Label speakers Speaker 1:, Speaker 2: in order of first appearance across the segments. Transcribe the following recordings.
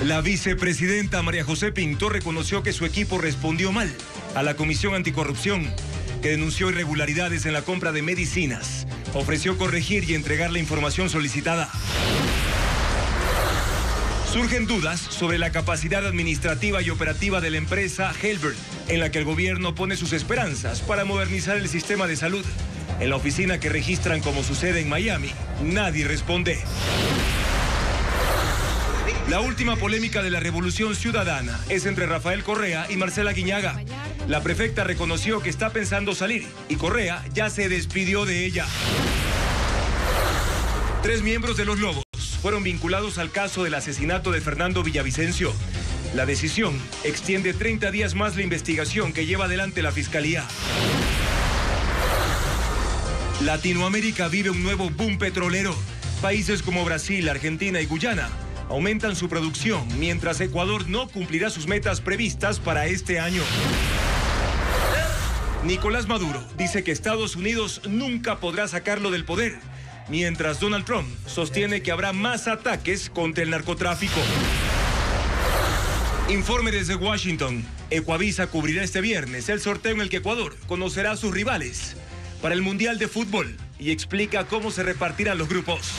Speaker 1: La vicepresidenta María José Pinto reconoció que su equipo respondió mal a la Comisión Anticorrupción, que denunció irregularidades en la compra de medicinas. Ofreció corregir y entregar la información solicitada. Surgen dudas sobre la capacidad administrativa y operativa de la empresa Helbert, en la que el gobierno pone sus esperanzas para modernizar el sistema de salud. En la oficina que registran como su sede en Miami, nadie responde. La última polémica de la Revolución Ciudadana es entre Rafael Correa y Marcela Guiñaga. La prefecta reconoció que está pensando salir y Correa ya se despidió de ella. 3 miembros de Los Lobos fueron vinculados al caso del asesinato de Fernando Villavicencio. La decisión extiende 30 días más la investigación que lleva adelante la Fiscalía. Latinoamérica vive un nuevo boom petrolero. Países como Brasil, Argentina y Guyana aumentan su producción, mientras Ecuador no cumplirá sus metas previstas para este año. Nicolás Maduro dice que Estados Unidos nunca podrá sacarlo del poder, mientras Donald Trump sostiene que habrá más ataques contra el narcotráfico. Informe desde Washington. Ecuavisa cubrirá este viernes el sorteo en el que Ecuador conocerá a sus rivales para el Mundial de Fútbol y explica cómo se repartirán los grupos.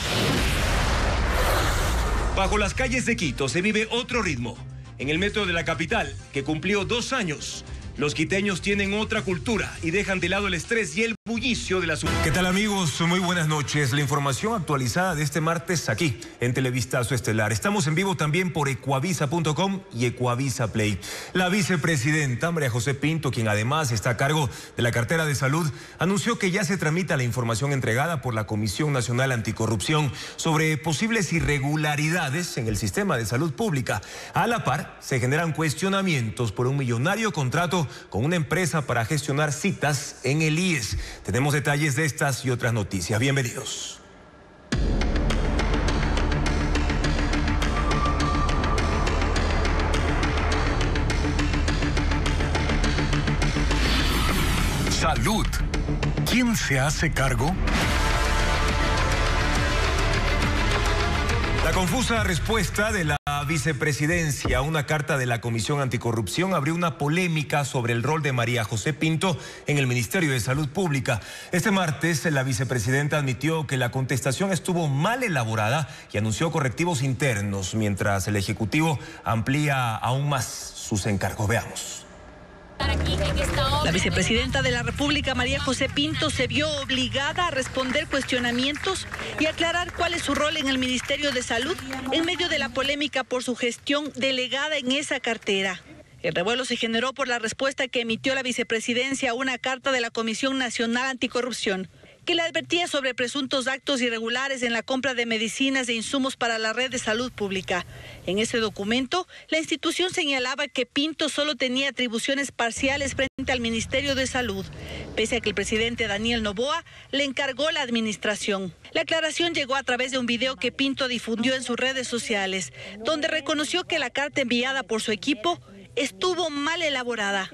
Speaker 1: Bajo las calles de Quito se vive otro ritmo. En el metro de la capital, que cumplió 2 años, los quiteños tienen otra cultura y dejan de lado el estrés y el bullicio de la ciudad. ¿Qué tal, amigos? Muy buenas noches. La información actualizada de este martes aquí en Televistazo Estelar. Estamos en vivo también por ecuavisa.com y Ecuavisa Play. La vicepresidenta María José Pinto, quien además está a cargo de la cartera de salud, anunció que ya se tramita la información entregada por la Comisión Nacional Anticorrupción sobre posibles irregularidades en el sistema de salud pública. A la par, se generan cuestionamientos por un millonario contrato con una empresa para gestionar citas en el IES. Tenemos detalles de estas y otras noticias. Bienvenidos.
Speaker 2: Salud. ¿Quién se hace cargo?
Speaker 1: La confusa respuesta de la vicepresidencia a una carta de la Comisión Anticorrupción abrió una polémica sobre el rol de María José Pinto en el Ministerio de Salud Pública. Este martes, la vicepresidenta admitió que la contestación estuvo mal elaborada y anunció correctivos internos, mientras el Ejecutivo amplía aún más sus encargos. Veamos.
Speaker 3: La vicepresidenta de la República, María José Pinto, se vio obligada a responder cuestionamientos y aclarar cuál es su rol en el Ministerio de Salud en medio de la polémica por su gestión delegada en esa cartera. El revuelo se generó por la respuesta que emitió la vicepresidencia a una carta de la Comisión Nacional Anticorrupción, que le advertía sobre presuntos actos irregulares en la compra de medicinas e insumos para la red de salud pública. En ese documento, la institución señalaba que Pinto solo tenía atribuciones parciales frente al Ministerio de Salud, pese a que el presidente Daniel Noboa le encargó la administración. La aclaración llegó a través de un video que Pinto difundió en sus redes sociales, donde reconoció que la carta enviada por su equipo estuvo mal elaborada.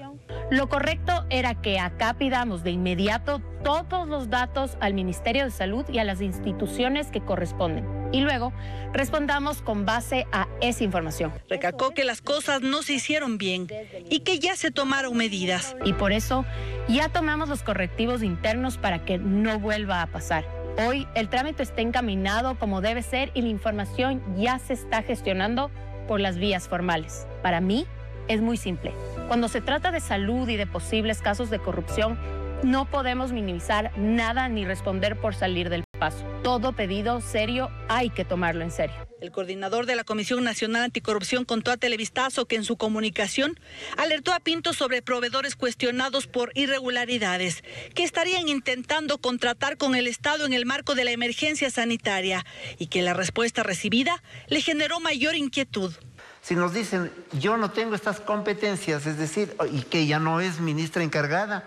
Speaker 4: Lo correcto era que acá pidamos de inmediato todos los datos al Ministerio de Salud y a las instituciones que corresponden. Y luego respondamos con base a esa información.
Speaker 3: Recalcó que las cosas no se hicieron bien y que ya se tomaron medidas.
Speaker 4: Y por eso ya tomamos los correctivos internos para que no vuelva a pasar. Hoy el trámite está encaminado como debe ser y la información ya se está gestionando por las vías formales. Para mí es muy simple. Cuando se trata de salud y de posibles casos de corrupción, no podemos minimizar nada ni responder por salir del paso. Todo pedido serio hay que tomarlo en serio.
Speaker 3: El coordinador de la Comisión Nacional Anticorrupción contó a Televistazo que en su comunicación alertó a Pinto sobre proveedores cuestionados por irregularidades que estarían intentando contratar con el Estado en el marco de la emergencia sanitaria y que la respuesta recibida le generó mayor inquietud.
Speaker 5: Si nos dicen, yo no tengo estas competencias, es decir, y que ya no es ministra encargada,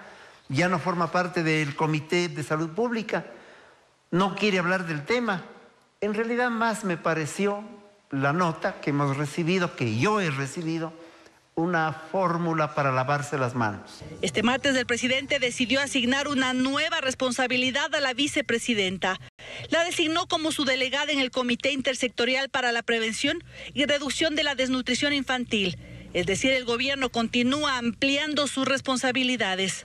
Speaker 5: ya no forma parte del Comité de Salud Pública, no quiere hablar del tema. En realidad más me pareció la nota que hemos recibido, que yo he recibido, una fórmula para lavarse las manos.
Speaker 3: Este martes el presidente decidió asignar una nueva responsabilidad a la vicepresidenta. La designó como su delegada en el Comité Intersectorial para la Prevención y Reducción de la Desnutrición Infantil. Es decir, el gobierno continúa ampliando sus responsabilidades.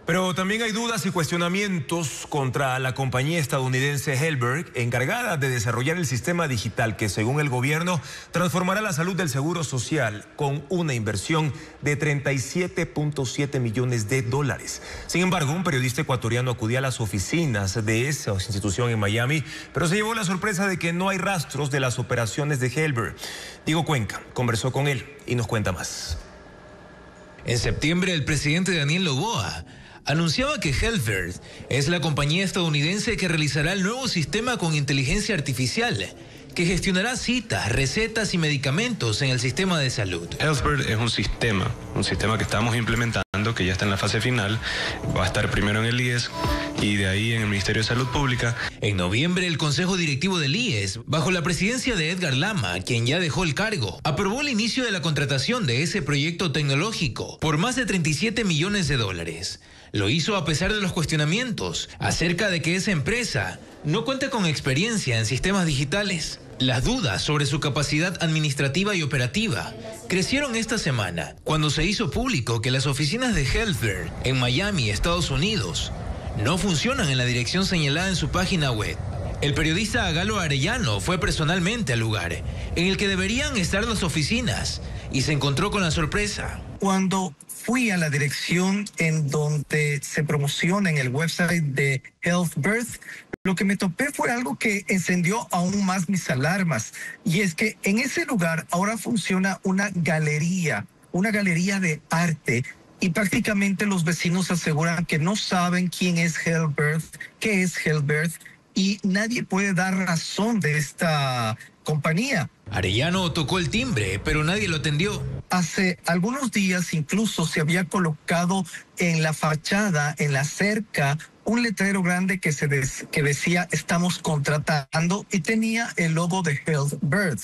Speaker 1: Pero también hay dudas y cuestionamientos contra la compañía estadounidense Helberg, encargada de desarrollar el sistema digital que, según el gobierno, transformará la salud del seguro social con una inversión de 37.7 millones de dólares. Sin embargo, un periodista ecuatoriano acudía a las oficinas de esa institución en Miami, pero se llevó la sorpresa de que no hay rastros de las operaciones de Helberg. Diego Cuenca conversó con él y nos cuenta más.
Speaker 6: En septiembre, el presidente Daniel Noboa anunciaba que Helberg es la compañía estadounidense que realizará el nuevo sistema con inteligencia artificial que gestionará citas, recetas y medicamentos en el sistema de salud.
Speaker 7: Helberg es un sistema que estamos implementando, que ya está en la fase final, va a estar primero en el IES y de ahí en el Ministerio de Salud Pública.
Speaker 6: En noviembre, el Consejo Directivo del IES, bajo la presidencia de Edgar Lama, quien ya dejó el cargo, aprobó el inicio de la contratación de ese proyecto tecnológico por más de 37 millones de dólares. Lo hizo a pesar de los cuestionamientos acerca de que esa empresa no cuenta con experiencia en sistemas digitales. Las dudas sobre su capacidad administrativa y operativa crecieron esta semana cuando se hizo público que las oficinas de Helberg en Miami, Estados Unidos, no funcionan en la dirección señalada en su página web. El periodista Galo Arellano fue personalmente al lugar en el que deberían estar las oficinas y se encontró con la sorpresa.
Speaker 8: Cuando fui a la dirección en donde se promociona en el website de Helberg, lo que me topé fue algo que encendió aún más mis alarmas. Y es que en ese lugar ahora funciona una galería de arte. Y prácticamente los vecinos aseguran que no saben quién es Helberg, qué es Helberg, y nadie puede dar razón de esta compañía.
Speaker 6: Arellano tocó el timbre, pero nadie lo atendió.
Speaker 8: Hace algunos días incluso se había colocado en la fachada, en la cerca, un letrero grande que decía "estamos contratando" y tenía el logo de Helberg.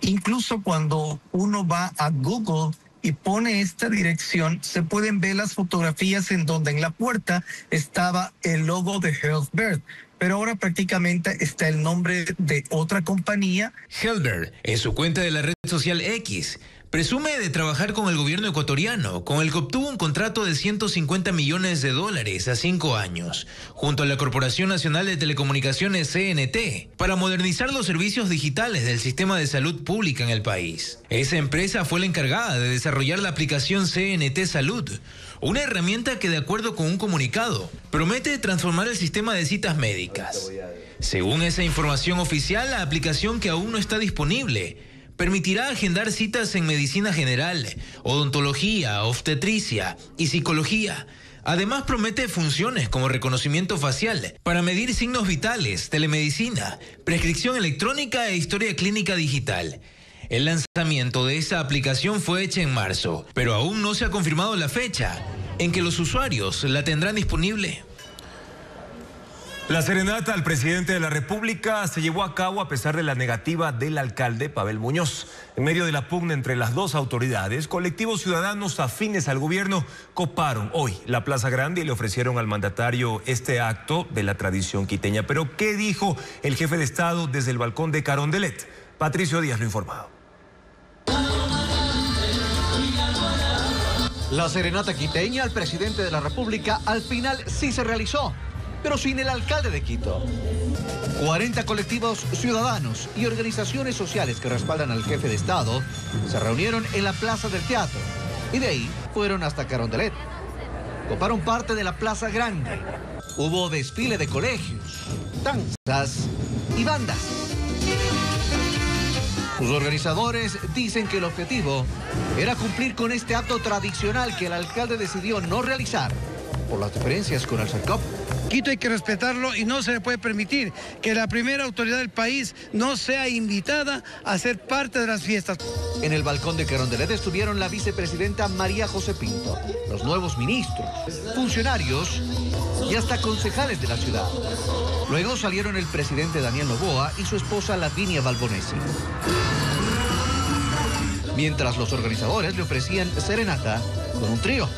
Speaker 8: Incluso cuando uno va a Google y pone esta dirección, se pueden ver las fotografías en donde en la puerta estaba el logo de Helberg. Pero ahora prácticamente está el nombre de otra compañía.
Speaker 6: Helberg, en su cuenta de la red social X, presume de trabajar con el gobierno ecuatoriano, con el que obtuvo un contrato de 150 millones de dólares a 5 años, junto a la Corporación Nacional de Telecomunicaciones CNT, para modernizar los servicios digitales del sistema de salud pública en el país. Esa empresa fue la encargada de desarrollar la aplicación CNT Salud, una herramienta que, de acuerdo con un comunicado, promete transformar el sistema de citas médicas. Según esa información oficial, la aplicación, que aún no está disponible, permitirá agendar citas en medicina general, odontología, obstetricia y psicología. Además, promete funciones como reconocimiento facial para medir signos vitales, telemedicina, prescripción electrónica e historia clínica digital. El lanzamiento de esa aplicación fue hecho en marzo, pero aún no se ha confirmado la fecha en que los usuarios la tendrán disponible.
Speaker 1: La serenata al presidente de la República se llevó a cabo a pesar de la negativa del alcalde Pavel Muñoz. En medio de la pugna entre las dos autoridades, colectivos ciudadanos afines al gobierno coparon hoy la Plaza Grande y le ofrecieron al mandatario este acto de la tradición quiteña. Pero, ¿qué dijo el jefe de Estado desde el balcón de Carondelet? Patricio Díaz lo informado.
Speaker 9: La serenata quiteña al presidente de la República al final sí se realizó, pero sin el alcalde de Quito. 40 colectivos ciudadanos y organizaciones sociales que respaldan al jefe de Estado se reunieron en la Plaza del Teatro y de ahí fueron hasta Carondelet. Coparon parte de la Plaza Grande. Hubo desfile de colegios, danzas y bandas. Sus organizadores dicen que el objetivo era cumplir con este acto tradicional que el alcalde decidió no realizar por las diferencias con el CERCOP.
Speaker 10: Quito hay que respetarlo y no se le puede permitir que la primera autoridad del país no sea invitada a ser parte de las fiestas.
Speaker 9: En el balcón de Carondelet estuvieron la vicepresidenta María José Pinto, los nuevos ministros, funcionarios y hasta concejales de la ciudad. Luego salieron el presidente Daniel Noboa y su esposa Lavinia Balbonesi. mientras los organizadores le ofrecían serenata con un trío.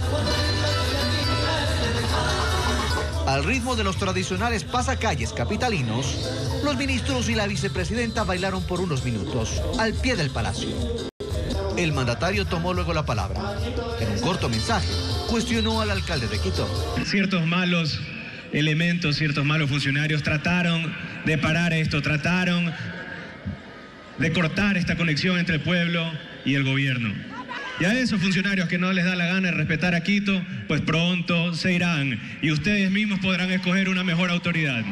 Speaker 9: Al ritmo de los tradicionales pasacalles capitalinos, los ministros y la vicepresidenta bailaron por unos minutos al pie del palacio. El mandatario tomó luego la palabra. En un corto mensaje, cuestionó al alcalde de Quito.
Speaker 11: Ciertos malos elementos, ciertos malos funcionarios trataron de parar esto, trataron de cortar esta conexión entre el pueblo y el gobierno. Y a esos funcionarios que no les da la gana de respetar a Quito, pues pronto se irán y ustedes mismos podrán escoger una mejor autoridad.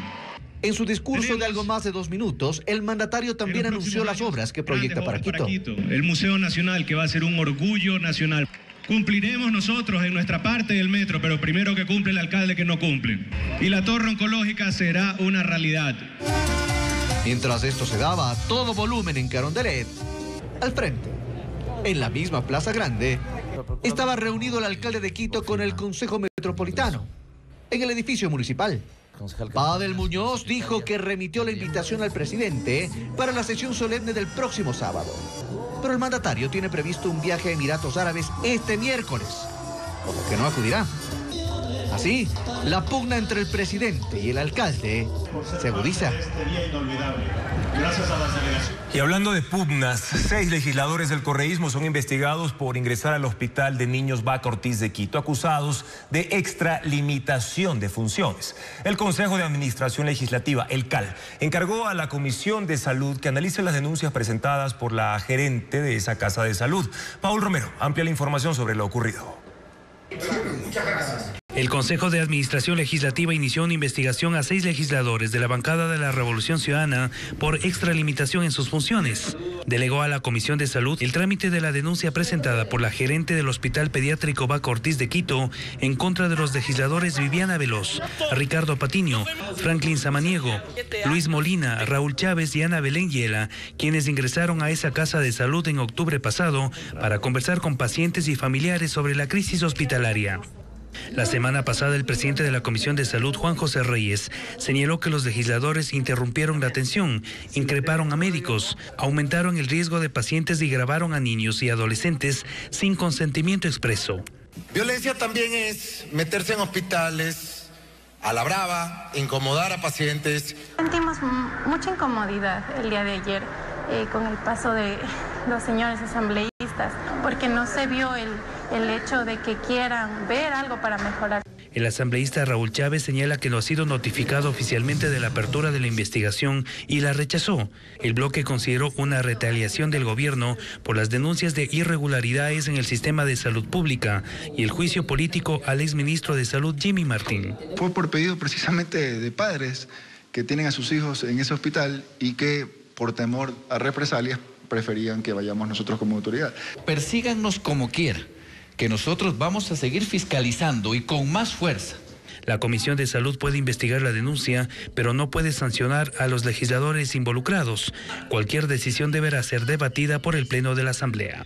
Speaker 9: En su discurso de algo más de 2 minutos, el mandatario también anunció las obras que proyecta para Quito.
Speaker 11: El Museo Nacional, que va a ser un orgullo nacional. Cumpliremos nosotros en nuestra parte del metro, pero primero que cumple el alcalde que no cumple. Y la torre oncológica será una realidad.
Speaker 9: Mientras esto se daba a todo volumen en Carondelet, al frente, en la misma Plaza Grande, estaba reunido el alcalde de Quito con el Consejo Metropolitano, en el edificio municipal. Padel Muñoz dijo que remitió la invitación al presidente para la sesión solemne del próximo sábado. Pero el mandatario tiene previsto un viaje a Emiratos Árabes este miércoles, por lo que no acudirá. Así, la pugna entre el presidente y el alcalde se agudiza.
Speaker 1: Y hablando de pugnas, 6 legisladores del correísmo son investigados por ingresar al Hospital de Niños Vaca Ortiz de Quito, acusados de extralimitación de funciones. El Consejo de Administración Legislativa, el CAL, encargó a la Comisión de Salud que analice las denuncias presentadas por la gerente de esa casa de salud. Paul Romero amplia la información sobre lo ocurrido.
Speaker 12: Muchas gracias.
Speaker 13: El Consejo de Administración Legislativa inició una investigación a 6 legisladores de la bancada de la Revolución Ciudadana por extralimitación en sus funciones. Delegó a la Comisión de Salud el trámite de la denuncia presentada por la gerente del Hospital Pediátrico Vaca Ortiz de Quito en contra de los legisladores Viviana Veloz, Ricardo Patiño, Franklin Samaniego, Luis Molina, Raúl Chávez y Ana Belén Hiela, quienes ingresaron a esa casa de salud en octubre pasado para conversar con pacientes y familiares sobre la crisis hospitalaria. La semana pasada, el presidente de la Comisión de Salud, Juan José Reyes, señaló que los legisladores interrumpieron la atención, increparon a médicos, aumentaron el riesgo de pacientes y grabaron a niños y adolescentes sin consentimiento expreso.
Speaker 12: Violencia también es meterse en hospitales a la brava, incomodar a pacientes.
Speaker 14: Sentimos mucha incomodidad el día de ayer con el paso de los señores asambleístas, porque no se vio el hecho de que quieran ver algo para mejorar.
Speaker 13: El asambleísta Raúl Chávez señala que no ha sido notificado oficialmente de la apertura de la investigación y la rechazó. El bloque consideró una retaliación del gobierno por las denuncias de irregularidades en el sistema de salud pública y el juicio político al exministro de Salud, Jimmy Martín.
Speaker 15: Fue por pedido precisamente de padres que tienen a sus hijos en ese hospital y que por temor a represalias preferían que vayamos nosotros como autoridad.
Speaker 16: Persígannos como quieran, que nosotros vamos a seguir fiscalizando y con más fuerza.
Speaker 13: La Comisión de Salud puede investigar la denuncia, pero no puede sancionar a los legisladores involucrados. Cualquier decisión deberá ser debatida por el Pleno de la Asamblea.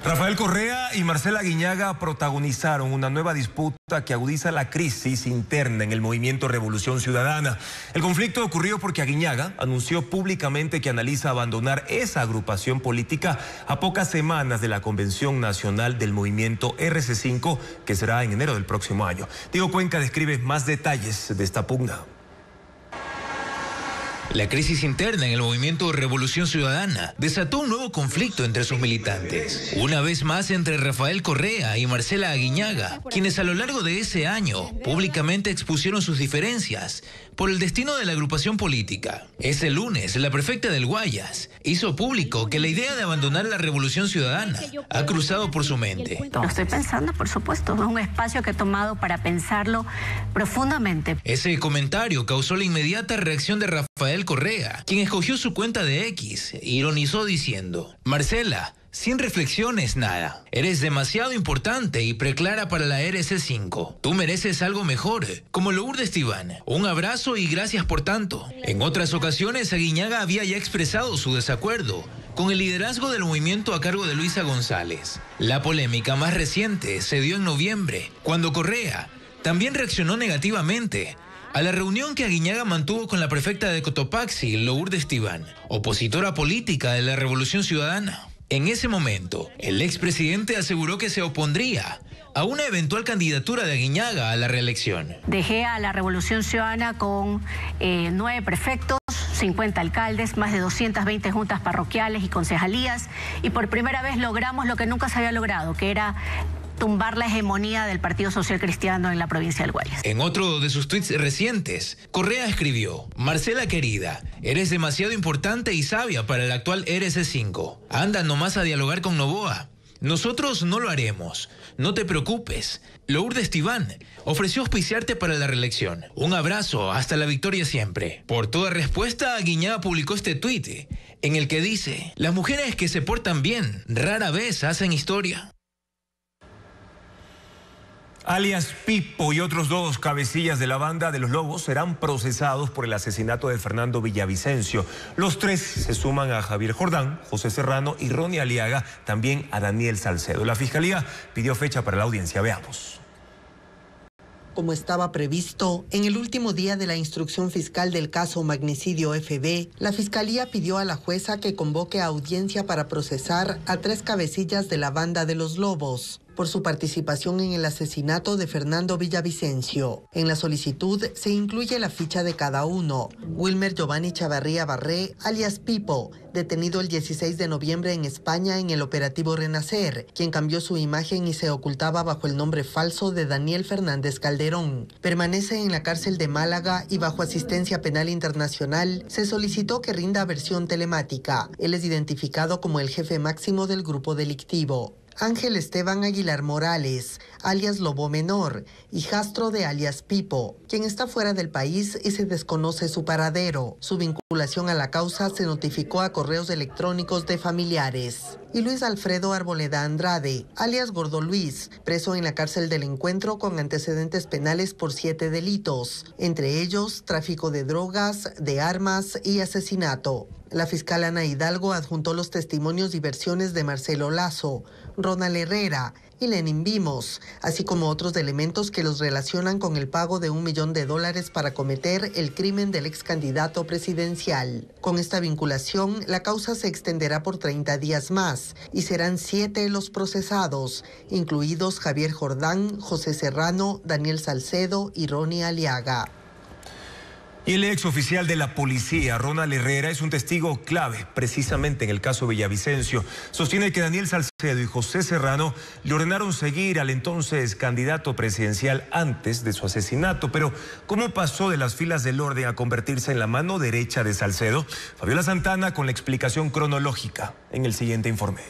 Speaker 1: Rafael Correa y Marcela Aguiñaga protagonizaron una nueva disputa que agudiza la crisis interna en el movimiento Revolución Ciudadana. El conflicto ocurrió porque Aguiñaga anunció públicamente que analiza abandonar esa agrupación política a pocas semanas de la Convención Nacional del Movimiento RC5, que será en enero del próximo año. Diego Cuenca describe más detalles de esta pugna.
Speaker 6: La crisis interna en el movimiento Revolución Ciudadana desató un nuevo conflicto entre sus militantes. Una vez más entre Rafael Correa y Marcela Aguiñaga, quienes a lo largo de ese año públicamente expusieron sus diferencias por el destino de la agrupación política. Ese lunes, la prefecta del Guayas hizo público que la idea de abandonar la Revolución Ciudadana ha cruzado por su mente.
Speaker 17: Lo estoy pensando, por supuesto, es un espacio que he tomado para pensarlo profundamente.
Speaker 6: Ese comentario causó la inmediata reacción de Rafael Correa, quien escogió su cuenta de X e ironizó diciendo: Marcela, sin reflexiones, nada. Eres demasiado importante y preclara para la RC5. Tú mereces algo mejor, como Lourdes Tibán. Un abrazo y gracias por tanto. En otras ocasiones, Aguiñaga había ya expresado su desacuerdo con el liderazgo del movimiento a cargo de Luisa González. La polémica más reciente se dio en noviembre, cuando Correa también reaccionó negativamente a la reunión que Aguiñaga mantuvo con la prefecta de Cotopaxi, Lourdes Tibán, opositora política de la Revolución Ciudadana. En ese momento, el expresidente aseguró que se opondría a una eventual candidatura de Aguiñaga a la reelección.
Speaker 17: Dejé a la Revolución Ciudadana con 9 prefectos, 50 alcaldes, más de 220 juntas parroquiales y concejalías, y por primera vez logramos lo que nunca se había logrado, que era tumbar la hegemonía del Partido Social Cristiano en la provincia del Guayas.
Speaker 6: En otro de sus tweets recientes, Correa escribió: Marcela querida, eres demasiado importante y sabia para el actual RC5. Anda nomás a dialogar con Noboa. Nosotros no lo haremos. No te preocupes. Lourdes Tibán ofreció auspiciarte para la reelección. Un abrazo, hasta la victoria siempre. Por toda respuesta, Aguiñaga publicó este tuit en el que dice: las mujeres que se portan bien rara vez hacen historia.
Speaker 1: Alias Pipo y otros 2 cabecillas de la banda de los Lobos serán procesados por el asesinato de Fernando Villavicencio. Los 3 se suman a Javier Jordán, José Serrano y Ronnie Aliaga, también a Daniel Salcedo. La Fiscalía pidió fecha para la audiencia. Veamos.
Speaker 18: Como estaba previsto, en el último día de la instrucción fiscal del caso Magnicidio FB, la Fiscalía pidió a la jueza que convoque a audiencia para procesar a 3 cabecillas de la banda de los Lobos por su participación en el asesinato de Fernando Villavicencio. En la solicitud se incluye la ficha de cada uno. Wilmer Giovanni Chavarría Barré, alias Pipo, detenido el 16 de noviembre en España en el operativo Renacer, quien cambió su imagen y se ocultaba bajo el nombre falso de Daniel Fernández Calderón. Permanece en la cárcel de Málaga y bajo asistencia penal internacional se solicitó que rinda versión telemática. Él es identificado como el jefe máximo del grupo delictivo. Ángel Esteban Aguilar Morales, alias Lobo Menor, hijastro de alias Pipo, quien está fuera del país y se desconoce su paradero. Su vinculación a la causa se notificó a correos electrónicos de familiares. Y Luis Alfredo Arboleda Andrade, alias Gordo Luis, preso en la cárcel del Encuentro con antecedentes penales por 7 delitos, entre ellos tráfico de drogas, de armas y asesinato. La fiscal Ana Hidalgo adjuntó los testimonios y versiones de Marcelo Lazo, Ronald Herrera y Lenin Vimos, así como otros elementos que los relacionan con el pago de $1 millón para cometer el crimen del ex candidato presidencial. Con esta vinculación, la causa se extenderá por 30 días más y serán 7 los procesados, incluidos Javier Jordán, José Serrano, Daniel Salcedo y Ronnie Aliaga.
Speaker 1: Y el ex oficial de la policía, Ronald Herrera, es un testigo clave precisamente en el caso Villavicencio. Sostiene que Daniel Salcedo y José Serrano le ordenaron seguir al entonces candidato presidencial antes de su asesinato. Pero, ¿cómo pasó de las filas del orden a convertirse en la mano derecha de Salcedo? Fabiola Santana con la explicación cronológica en el siguiente informe.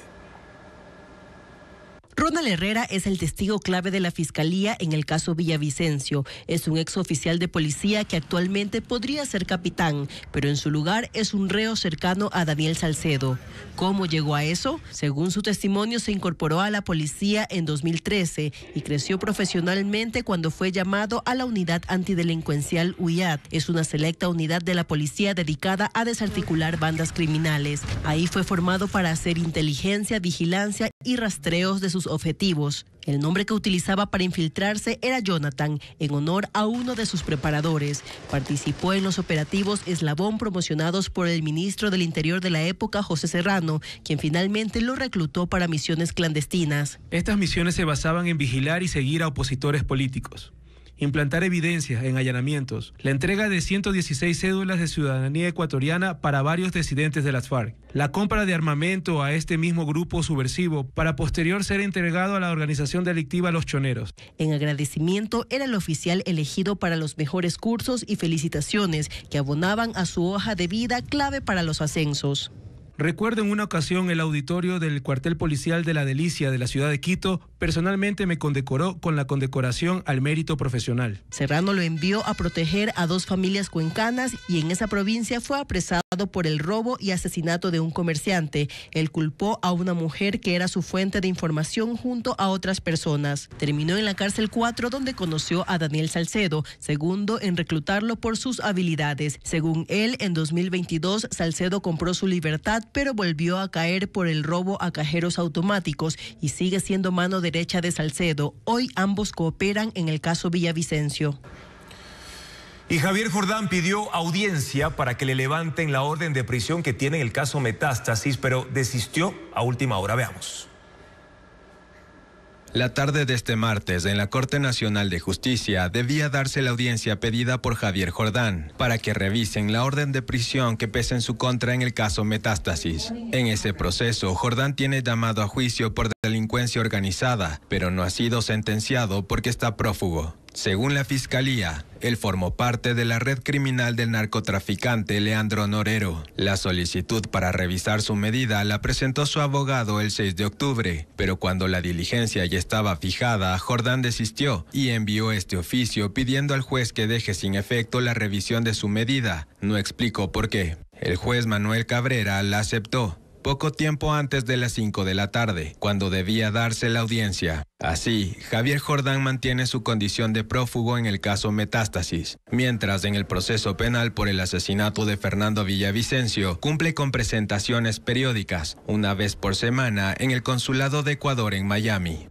Speaker 19: Ronald Herrera es el testigo clave de la Fiscalía en el caso Villavicencio. Es un ex oficial de policía que actualmente podría ser capitán, pero en su lugar es un reo cercano a Daniel Salcedo. ¿Cómo llegó a eso? Según su testimonio, se incorporó a la policía en 2013 y creció profesionalmente cuando fue llamado a la unidad antidelincuencial UIAD. Es una selecta unidad de la policía dedicada a desarticular bandas criminales. Ahí fue formado para hacer inteligencia, vigilancia y rastreos de sus objetivos. El nombre que utilizaba para infiltrarse era Jonathan, en honor a uno de sus preparadores. Participó en los operativos Eslabón promocionados por el ministro del Interior de la época, José Serrano, quien finalmente lo reclutó para misiones clandestinas.
Speaker 20: Estas misiones se basaban en vigilar y seguir a opositores políticos, implantar evidencias en allanamientos, la entrega de 116 cédulas de ciudadanía ecuatoriana para varios disidentes de las FARC, la compra de armamento a este mismo grupo subversivo para posterior ser entregado a la organización delictiva Los Choneros.
Speaker 19: En agradecimiento era el oficial elegido para los mejores cursos y felicitaciones que abonaban a su hoja de vida clave para los ascensos.
Speaker 20: Recuerdo en una ocasión el auditorio del cuartel policial de La Delicia de la ciudad de Quito personalmente me condecoró con la condecoración al mérito profesional.
Speaker 19: Serrano lo envió a proteger a 2 familias cuencanas y en esa provincia fue apresado por el robo y asesinato de un comerciante. Él culpó a una mujer que era su fuente de información junto a otras personas. Terminó en la cárcel 4 donde conoció a Daniel Salcedo, segundo en reclutarlo por sus habilidades. Según él, en 2022 Salcedo compró su libertad pero volvió a caer por el robo a cajeros automáticos y sigue siendo mano derecha de Salcedo. Hoy ambos cooperan en el caso Villavicencio.
Speaker 1: Y Javier Jordán pidió audiencia para que le levanten la orden de prisión que tiene en el caso Metástasis, pero desistió a última hora. Veamos.
Speaker 21: La tarde de este martes, en la Corte Nacional de Justicia, debía darse la audiencia pedida por Javier Jordán para que revisen la orden de prisión que pesa en su contra en el caso Metástasis. En ese proceso, Jordán tiene llamado a juicio por delincuencia organizada, pero no ha sido sentenciado porque está prófugo. Según la Fiscalía, él formó parte de la red criminal del narcotraficante Leandro Norero. La solicitud para revisar su medida la presentó su abogado el 6 de octubre, pero cuando la diligencia ya estaba fijada, Jordán desistió y envió este oficio pidiendo al juez que deje sin efecto la revisión de su medida. No explicó por qué. El juez Manuel Cabrera la aceptó poco tiempo antes de las 5 de la tarde, cuando debía darse la audiencia. Así, Javier Jordán mantiene su condición de prófugo en el caso Metástasis, mientras en el proceso penal por el asesinato de Fernando Villavicencio cumple con presentaciones periódicas, una vez por semana, en el Consulado de Ecuador en Miami.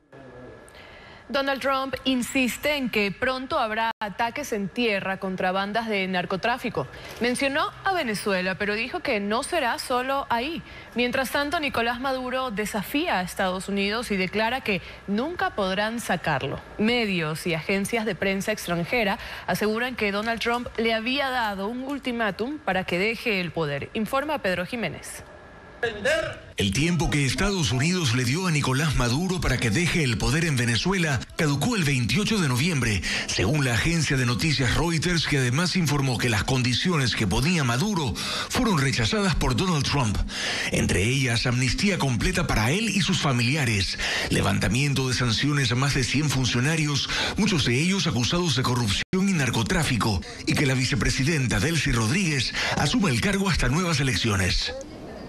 Speaker 22: Donald Trump insiste en que pronto habrá ataques en tierra contra bandas de narcotráfico. Mencionó a Venezuela, pero dijo que no será solo ahí. Mientras tanto, Nicolás Maduro desafía a Estados Unidos y declara que nunca podrán sacarlo. Medios y agencias de prensa extranjera aseguran que Donald Trump le había dado un ultimátum para que deje el poder. Informa Pedro Jiménez.
Speaker 23: El tiempo que Estados Unidos le dio a Nicolás Maduro para que deje el poder en Venezuela caducó el 28 de noviembre, según la agencia de noticias Reuters, que además informó que las condiciones que ponía Maduro fueron rechazadas por Donald Trump. Entre ellas, amnistía completa para él y sus familiares, levantamiento de sanciones a más de 100 funcionarios, muchos de ellos acusados de corrupción y narcotráfico, y que la vicepresidenta Delcy Rodríguez asuma el cargo hasta nuevas elecciones.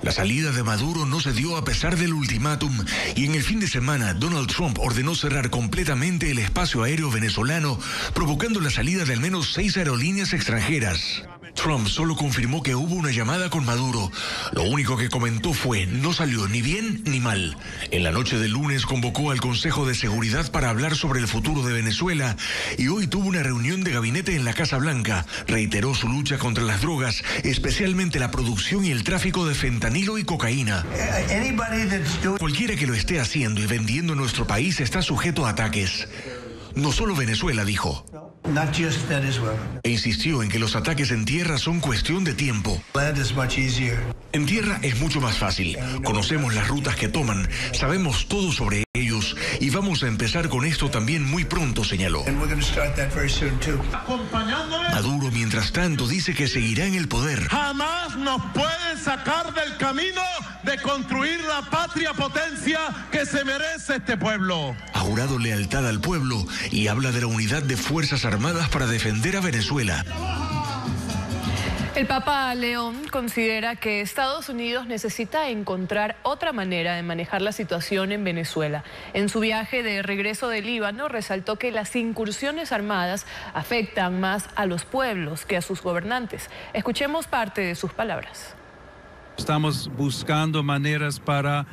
Speaker 23: La salida de Maduro no se dio a pesar del ultimátum y en el fin de semana Donald Trump ordenó cerrar completamente el espacio aéreo venezolano, provocando la salida de al menos 6 aerolíneas extranjeras. Trump solo confirmó que hubo una llamada con Maduro. Lo único que comentó fue: no salió ni bien ni mal. En la noche del lunes convocó al Consejo de Seguridad para hablar sobre el futuro de Venezuela y hoy tuvo una reunión de gabinete en la Casa Blanca. Reiteró su lucha contra las drogas, especialmente la producción y el tráfico de fentanilo y cocaína. Cualquiera que lo esté haciendo y vendiendo en nuestro país está sujeto a ataques. No solo Venezuela, dijo. E insistió en que los ataques en tierra son cuestión de tiempo. En tierra es mucho más fácil. Conocemos las rutas que toman, sabemos todo sobre ellos y vamos a empezar con esto también muy pronto, señaló. Maduro, mientras tanto, dice que seguirá en el poder.
Speaker 24: Jamás nos pueden sacar del camino de construir la patria potencia que se merece este pueblo.
Speaker 23: Ha jurado lealtad al pueblo y habla de la unidad de Fuerzas Armadas para defender a Venezuela.
Speaker 22: El Papa León considera que Estados Unidos necesita encontrar otra manera de manejar la situación en Venezuela. En su viaje de regreso de Líbano, resaltó que las incursiones armadas afectan más a los pueblos que a sus gobernantes. Escuchemos parte de sus palabras.
Speaker 25: Estamos buscando maneras para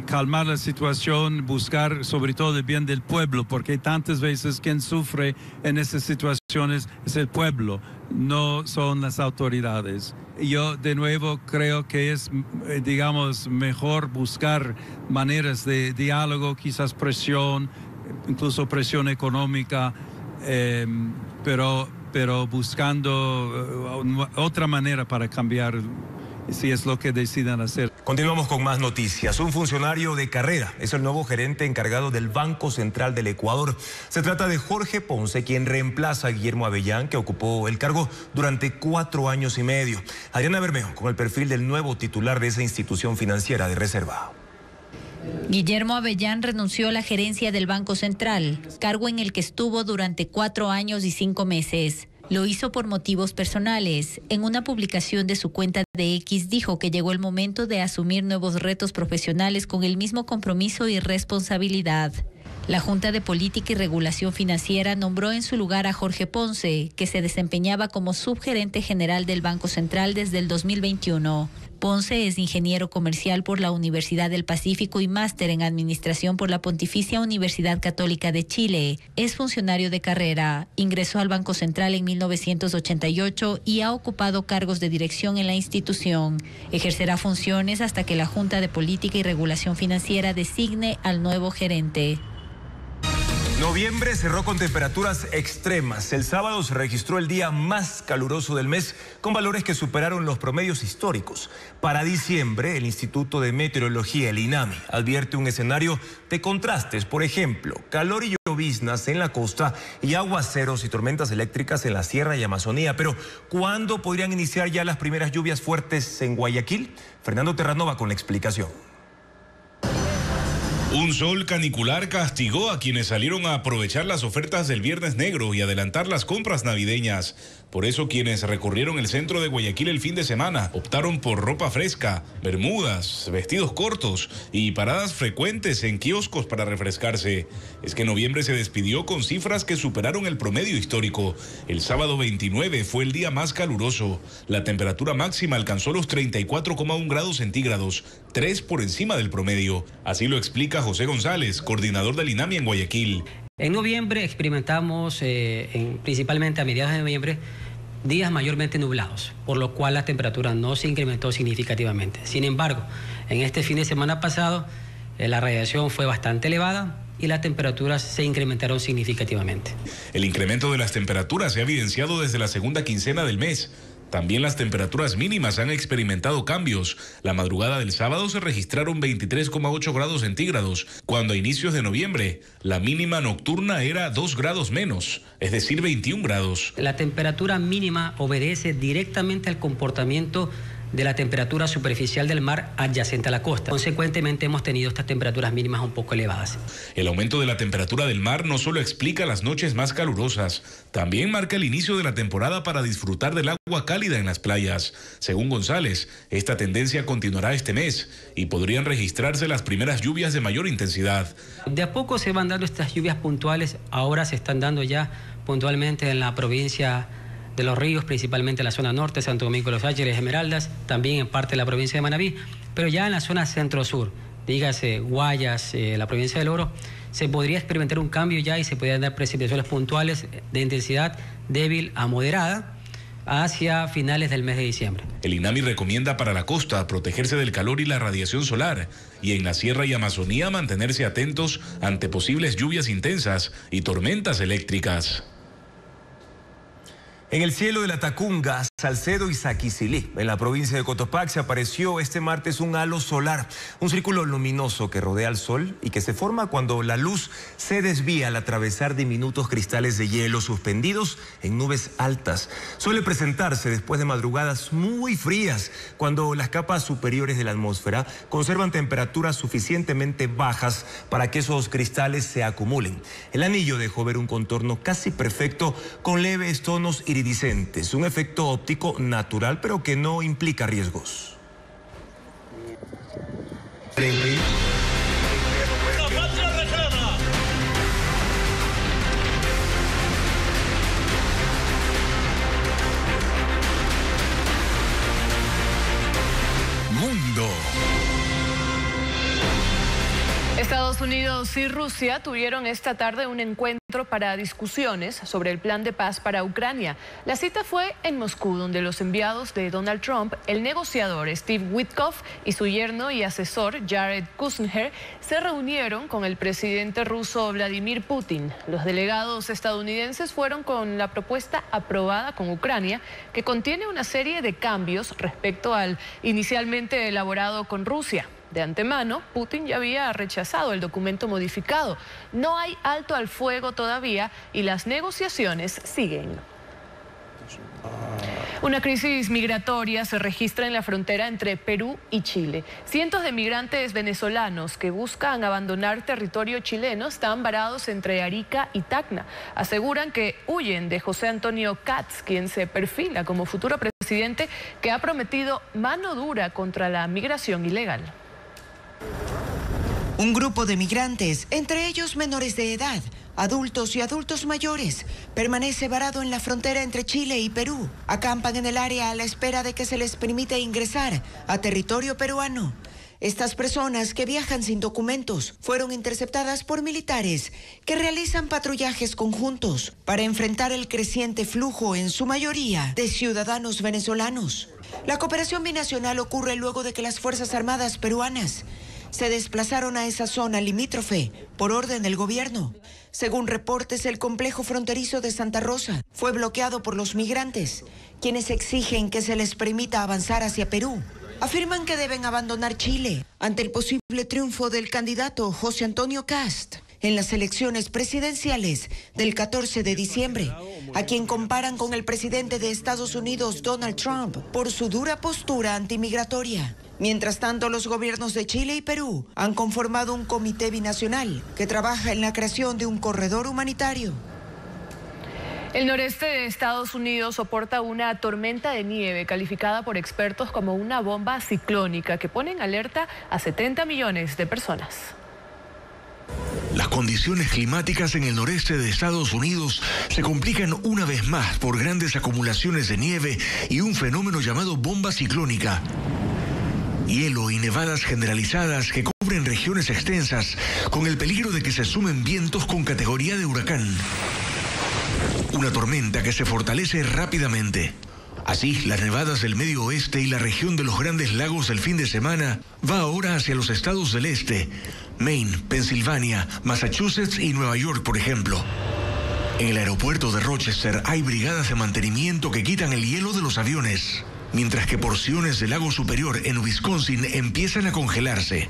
Speaker 25: calmar la situación, buscar sobre todo el bien del pueblo, porque tantas veces quien sufre en esas situaciones es el pueblo, no son las autoridades. Yo de nuevo creo que es, digamos, mejor buscar maneras de diálogo, quizás presión, incluso presión económica, pero buscando otra manera para cambiar, si es lo que decidan hacer.
Speaker 1: Continuamos con más noticias. Un funcionario de carrera es el nuevo gerente encargado del Banco Central del Ecuador. Se trata de Jorge Ponce, quien reemplaza a Guillermo Avellán, que ocupó el cargo durante 4 años y medio. Adriana Bermejo, con el perfil del nuevo titular de esa institución financiera de reserva.
Speaker 26: Guillermo Avellán renunció a la gerencia del Banco Central, cargo en el que estuvo durante 4 años y 5 meses. Lo hizo por motivos personales. En una publicación de su cuenta de X dijo que llegó el momento de asumir nuevos retos profesionales con el mismo compromiso y responsabilidad. La Junta de Política y Regulación Financiera nombró en su lugar a Jorge Ponce, que se desempeñaba como subgerente general del Banco Central desde el 2021. Ponce es ingeniero comercial por la Universidad del Pacífico y máster en administración por la Pontificia Universidad Católica de Chile. Es funcionario de carrera, ingresó al Banco Central en 1988 y ha ocupado cargos de dirección en la institución. Ejercerá funciones hasta que la Junta de Política y Regulación Financiera designe al nuevo gerente.
Speaker 1: Noviembre cerró con temperaturas extremas. El sábado se registró el día más caluroso del mes, con valores que superaron los promedios históricos. Para diciembre, el Instituto de Meteorología, el INAMI, advierte un escenario de contrastes. Por ejemplo, calor y lloviznas en la costa y aguaceros y tormentas eléctricas en la Sierra y Amazonía. Pero, ¿cuándo podrían iniciar ya las primeras lluvias fuertes en Guayaquil? Fernando Terranova con la explicación.
Speaker 2: Un sol canicular castigó a quienes salieron a aprovechar las ofertas del Viernes Negro y adelantar las compras navideñas. Por eso quienes recorrieron el centro de Guayaquil el fin de semana optaron por ropa fresca, bermudas, vestidos cortos y paradas frecuentes en kioscos para refrescarse. Es que noviembre se despidió con cifras que superaron el promedio histórico. El sábado 29 fue el día más caluroso. La temperatura máxima alcanzó los 34,1 grados centígrados, 3 por encima del promedio. Así lo explica José González, coordinador del INAMI en Guayaquil.
Speaker 3: En noviembre experimentamos, principalmente a mediados de noviembre, días mayormente nublados, por lo cual la temperatura no se incrementó significativamente. Sin embargo, en este fin de semana pasado, la radiación fue bastante elevada y las temperaturas se incrementaron significativamente.
Speaker 2: El incremento de las temperaturas se ha evidenciado desde la segunda quincena del mes. También las temperaturas mínimas han experimentado cambios. La madrugada del sábado se registraron 23,8 grados centígrados, cuando a inicios de noviembre la mínima nocturna era 2 grados menos, es decir, 21 grados.
Speaker 3: La temperatura mínima obedece directamente al comportamiento de la temperatura superficial del mar adyacente a la costa. Consecuentemente, hemos tenido estas temperaturas mínimas un poco elevadas.
Speaker 2: El aumento de la temperatura del mar no solo explica las noches más calurosas, también marca el inicio de la temporada para disfrutar del agua cálida en las playas. Según González, esta tendencia continuará este mes y podrían registrarse las primeras lluvias de mayor intensidad.
Speaker 3: De a poco se van dando estas lluvias puntuales, ahora se están dando ya puntualmente en la provincia de Los Ríos, principalmente en la zona norte, Santo Domingo de los Ángeles, Esmeraldas, también en parte de la provincia de Manabí, pero ya en la zona centro-sur, dígase Guayas, la provincia del Oro, se podría experimentar un cambio ya y se podrían dar precipitaciones puntuales de intensidad débil a moderada hacia finales del mes de diciembre.
Speaker 2: El INAMI recomienda para la costa protegerse del calor y la radiación solar y en la Sierra y Amazonía mantenerse atentos ante posibles lluvias intensas y tormentas eléctricas.
Speaker 1: En el cielo de la Tacunga, Salcedo y Saquicilí, en la provincia de Cotopaxi, apareció este martes un halo solar, un círculo luminoso que rodea al sol y que se forma cuando la luz se desvía al atravesar diminutos cristales de hielo suspendidos en nubes altas. Suele presentarse después de madrugadas muy frías, cuando las capas superiores de la atmósfera conservan temperaturas suficientemente bajas para que esos cristales se acumulen. El anillo dejó ver un contorno casi perfecto con leves tonos iridiscentes, un efecto óptico natural pero que no implica riesgos.
Speaker 23: Mundo.
Speaker 22: Estados Unidos y Rusia tuvieron esta tarde un encuentro para discusiones sobre el plan de paz para Ucrania. La cita fue en Moscú, donde los enviados de Donald Trump, el negociador Steve Witkoff y su yerno y asesor Jared Kushner se reunieron con el presidente ruso Vladimir Putin. Los delegados estadounidenses fueron con la propuesta aprobada con Ucrania, que contiene una serie de cambios respecto al inicialmente elaborado con Rusia. De antemano, Putin ya había rechazado el documento modificado. No hay alto al fuego todavía y las negociaciones siguen. Una crisis migratoria se registra en la frontera entre Perú y Chile. Cientos de migrantes venezolanos que buscan abandonar territorio chileno están varados entre Arica y Tacna. Aseguran que huyen de José Antonio Katz, quien se perfila como futuro presidente que ha prometido mano dura contra la migración ilegal.
Speaker 4: Un grupo de migrantes, entre ellos menores de edad, adultos y adultos mayores, permanece varado en la frontera entre Chile y Perú. Acampan en el área a la espera de que se les permita ingresar a territorio peruano. Estas personas que viajan sin documentos fueron interceptadas por militares que realizan patrullajes conjuntos para enfrentar el creciente flujo, en su mayoría, de ciudadanos venezolanos. La cooperación binacional ocurre luego de que las Fuerzas Armadas peruanas se desplazaron a esa zona limítrofe por orden del gobierno. Según reportes, el complejo fronterizo de Santa Rosa fue bloqueado por los migrantes, quienes exigen que se les permita avanzar hacia Perú. Afirman que deben abandonar Chile ante el posible triunfo del candidato José Antonio Kast en las elecciones presidenciales del 14 de diciembre, a quien comparan con el presidente de Estados Unidos, Donald Trump, por su dura postura antimigratoria. Mientras tanto, los gobiernos de Chile y Perú han conformado un comité binacional que trabaja en la creación de un corredor humanitario.
Speaker 22: El noreste de Estados Unidos soporta una tormenta de nieve calificada por expertos como una bomba ciclónica que pone en alerta a 70 millones de personas.
Speaker 23: Las condiciones climáticas en el noreste de Estados Unidos se complican una vez más por grandes acumulaciones de nieve y un fenómeno llamado bomba ciclónica. Hielo y nevadas generalizadas que cubren regiones extensas con el peligro de que se sumen vientos con categoría de huracán. Una tormenta que se fortalece rápidamente. Así, las nevadas del medio oeste y la región de los Grandes Lagos del fin de semana va ahora hacia los estados del este, Maine, Pensilvania, Massachusetts y Nueva York, por ejemplo. En el aeropuerto de Rochester hay brigadas de mantenimiento que quitan el hielo de los aviones, mientras que porciones del lago superior en Wisconsin empiezan a congelarse.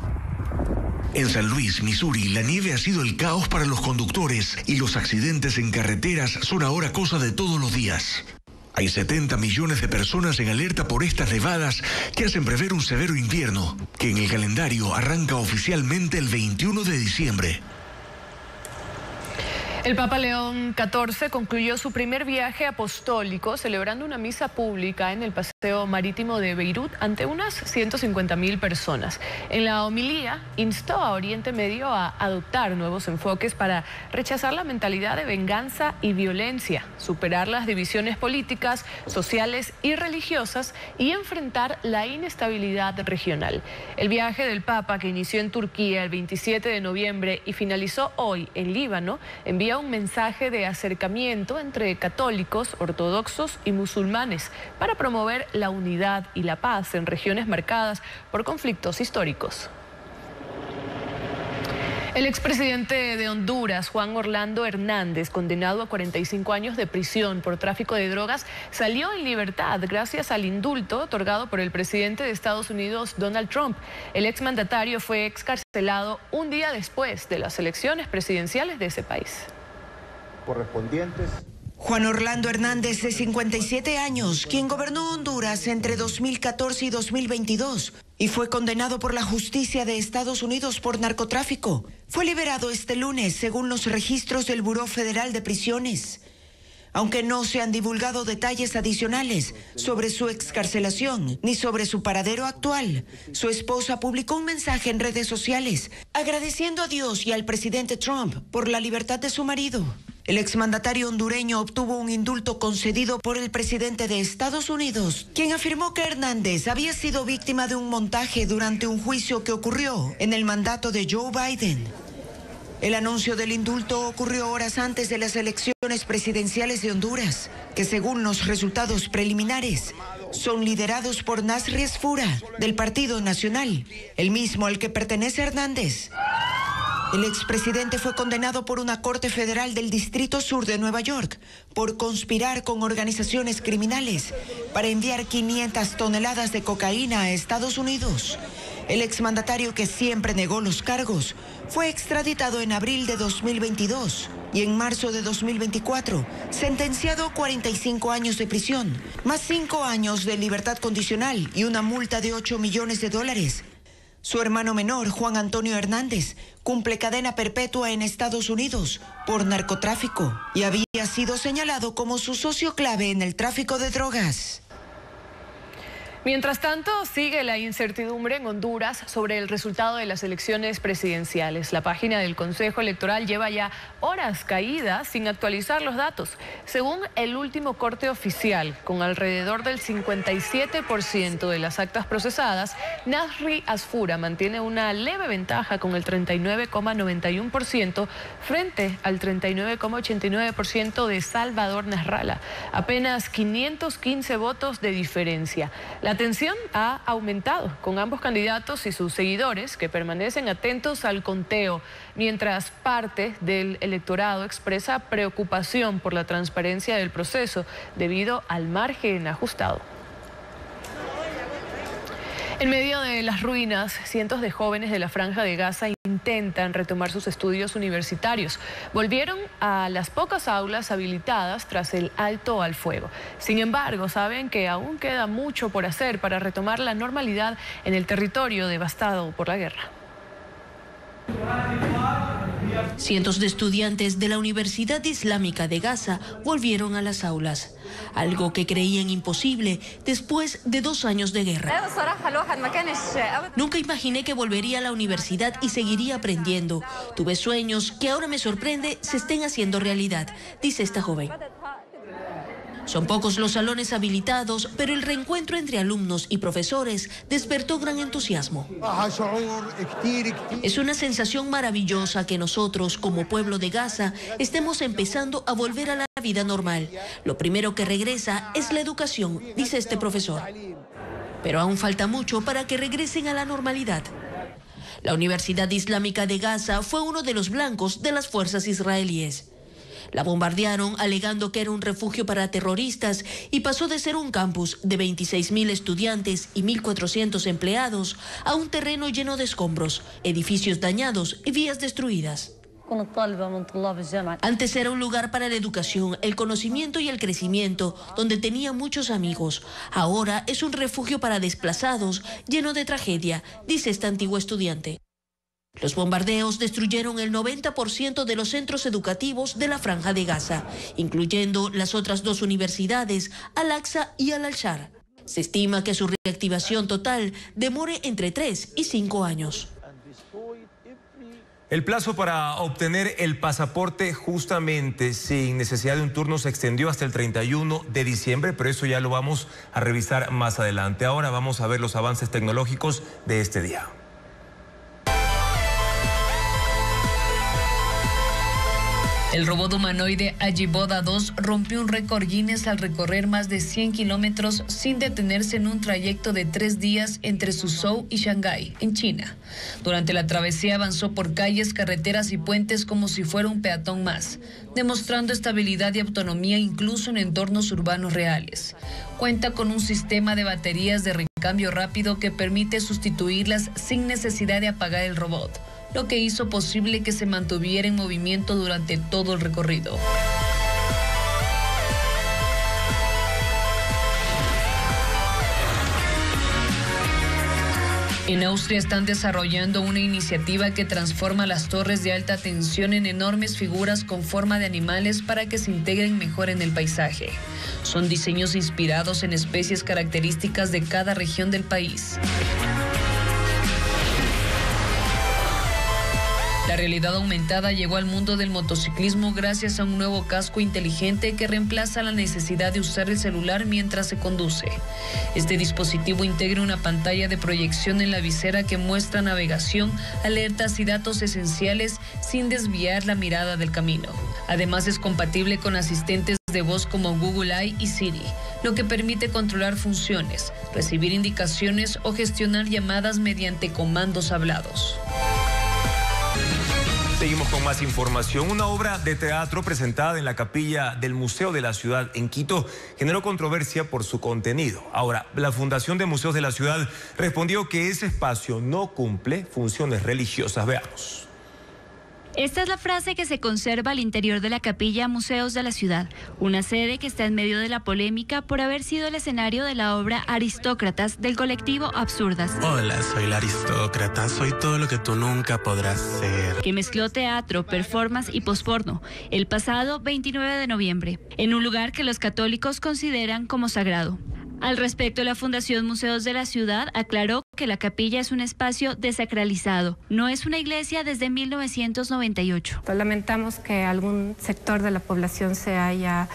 Speaker 23: En San Luis, Missouri, la nieve ha sido el caos para los conductores y los accidentes en carreteras son ahora cosa de todos los días. Hay 70 millones de personas en alerta por estas nevadas que hacen prever un severo invierno, que en el calendario arranca oficialmente el 21 de diciembre.
Speaker 22: El Papa León XIV concluyó su primer viaje apostólico celebrando una misa pública en el paseo marítimo de Beirut ante unas 150.000 personas. En la homilía instó a Oriente Medio a adoptar nuevos enfoques para rechazar la mentalidad de venganza y violencia, superar las divisiones políticas, sociales y religiosas y enfrentar la inestabilidad regional. El viaje del Papa, que inició en Turquía el 27 de noviembre y finalizó hoy en Líbano, envía un mensaje de acercamiento entre católicos, ortodoxos y musulmanes para promover la unidad y la paz en regiones marcadas por conflictos históricos. El expresidente de Honduras, Juan Orlando Hernández, condenado a 45 años de prisión por tráfico de drogas, salió en libertad gracias al indulto otorgado por el presidente de Estados Unidos, Donald Trump. El exmandatario fue excarcelado un día después de las elecciones presidenciales de ese país.
Speaker 4: Correspondientes. Juan Orlando Hernández, de 57 años, quien gobernó Honduras entre 2014 y 2022 y fue condenado por la justicia de Estados Unidos por narcotráfico, fue liberado este lunes según los registros del Buró Federal de Prisiones. Aunque no se han divulgado detalles adicionales sobre su excarcelación ni sobre su paradero actual, su esposa publicó un mensaje en redes sociales agradeciendo a Dios y al presidente Trump por la libertad de su marido. El exmandatario hondureño obtuvo un indulto concedido por el presidente de Estados Unidos, quien afirmó que Hernández había sido víctima de un montaje durante un juicio que ocurrió en el mandato de Joe Biden. El anuncio del indulto ocurrió horas antes de las elecciones presidenciales de Honduras, que según los resultados preliminares son liderados por Nasri Esfura, del Partido Nacional, el mismo al que pertenece Hernández. El expresidente fue condenado por una corte federal del Distrito Sur de Nueva York por conspirar con organizaciones criminales para enviar 500 toneladas de cocaína a Estados Unidos. El exmandatario, que siempre negó los cargos, fue extraditado en abril de 2022 y en marzo de 2024 sentenciado a 45 años de prisión, más 5 años de libertad condicional y una multa de $8 millones. Su hermano menor, Juan Antonio Hernández, cumple cadena perpetua en Estados Unidos por narcotráfico y había sido señalado como su socio clave en el tráfico de drogas.
Speaker 22: Mientras tanto, sigue la incertidumbre en Honduras sobre el resultado de las elecciones presidenciales. La página del Consejo Electoral lleva ya horas caídas sin actualizar los datos. Según el último corte oficial, con alrededor del 57% de las actas procesadas, Nasri Asfura mantiene una leve ventaja con el 39,91% frente al 39,89% de Salvador Nasralla. Apenas 515 votos de diferencia. La tensión ha aumentado con ambos candidatos y sus seguidores que permanecen atentos al conteo, mientras parte del electorado expresa preocupación por la transparencia del proceso debido al margen ajustado. En medio de las ruinas, cientos de jóvenes de la Franja de Gaza intentan retomar sus estudios universitarios. Volvieron a las pocas aulas habilitadas tras el alto al fuego. Sin embargo, saben que aún queda mucho por hacer para retomar la normalidad en el territorio devastado por la guerra.
Speaker 5: Cientos de estudiantes de la Universidad Islámica de Gaza volvieron a las aulas, algo que creían imposible después de 2 años de guerra. Nunca imaginé que volvería a la universidad y seguiría aprendiendo. Tuve sueños que ahora me sorprende se estén haciendo realidad, dice esta joven. Son pocos los salones habilitados, pero el reencuentro entre alumnos y profesores despertó gran entusiasmo. Es una sensación maravillosa que nosotros, como pueblo de Gaza, estemos empezando a volver a la vida normal. Lo primero que regresa es la educación, dice este profesor. Pero aún falta mucho para que regresen a la normalidad. La Universidad Islámica de Gaza fue uno de los blancos de las fuerzas israelíes. La bombardearon alegando que era un refugio para terroristas y pasó de ser un campus de 26.000 estudiantes y 1.400 empleados a un terreno lleno de escombros, edificios dañados y vías destruidas. Antes era un lugar para la educación, el conocimiento y el crecimiento, donde tenía muchos amigos. Ahora es un refugio para desplazados, lleno de tragedia, dice esta antigua estudiante. Los bombardeos destruyeron el 90% de los centros educativos de la Franja de Gaza, incluyendo las otras 2 universidades, Al-Aqsa y Al-Shar. Se estima que su reactivación total demore entre 3 y 5 años.
Speaker 1: El plazo para obtener el pasaporte justamente sin necesidad de un turno se extendió hasta el 31 de diciembre, pero eso ya lo vamos a revisar más adelante. Ahora vamos a ver los avances tecnológicos de este día.
Speaker 22: El robot humanoide Ajiboda 2 rompió un récord Guinness al recorrer más de 100 kilómetros sin detenerse en un trayecto de 3 días entre Suzhou y Shanghái, en China. Durante la travesía avanzó por calles, carreteras y puentes como si fuera un peatón más, demostrando estabilidad y autonomía incluso en entornos urbanos reales. Cuenta con un sistema de baterías de recambio rápido que permite sustituirlas sin necesidad de apagar el robot, lo que hizo posible que se mantuviera en movimiento durante todo el recorrido. En Austria están desarrollando una iniciativa que transforma las torres de alta tensión en enormes figuras con forma de animales para que se integren mejor en el paisaje. Son diseños inspirados en especies características de cada región del país. La realidad aumentada llegó al mundo del motociclismo gracias a un nuevo casco inteligente que reemplaza la necesidad de usar el celular mientras se conduce. Este dispositivo integra una pantalla de proyección en la visera que muestra navegación, alertas y datos esenciales sin desviar la mirada del camino. Además, es compatible con asistentes de voz como Google AI y Siri, lo que permite controlar funciones, recibir indicaciones o gestionar llamadas mediante comandos hablados.
Speaker 1: Seguimos con más información. Una obra de teatro presentada en la capilla del Museo de la Ciudad en Quito generó controversia por su contenido. Ahora, la Fundación de Museos de la Ciudad respondió que ese espacio no cumple funciones religiosas. Veamos.
Speaker 7: Esta es la frase que se conserva al interior de la capilla Museos de la Ciudad, una sede que está en medio de la polémica por haber sido el escenario de la obra Aristócratas del colectivo Absurdas.
Speaker 8: Hola, soy la aristócrata, soy todo lo que tú nunca podrás ser.
Speaker 7: Que mezcló teatro, performance y posporno el pasado 29 de noviembre, en un lugar que los católicos consideran como sagrado. Al respecto, la Fundación Museos de la Ciudad aclaró que la capilla es un espacio desacralizado, no es una iglesia desde 1998.
Speaker 9: Lamentamos que algún sector de la población se haya,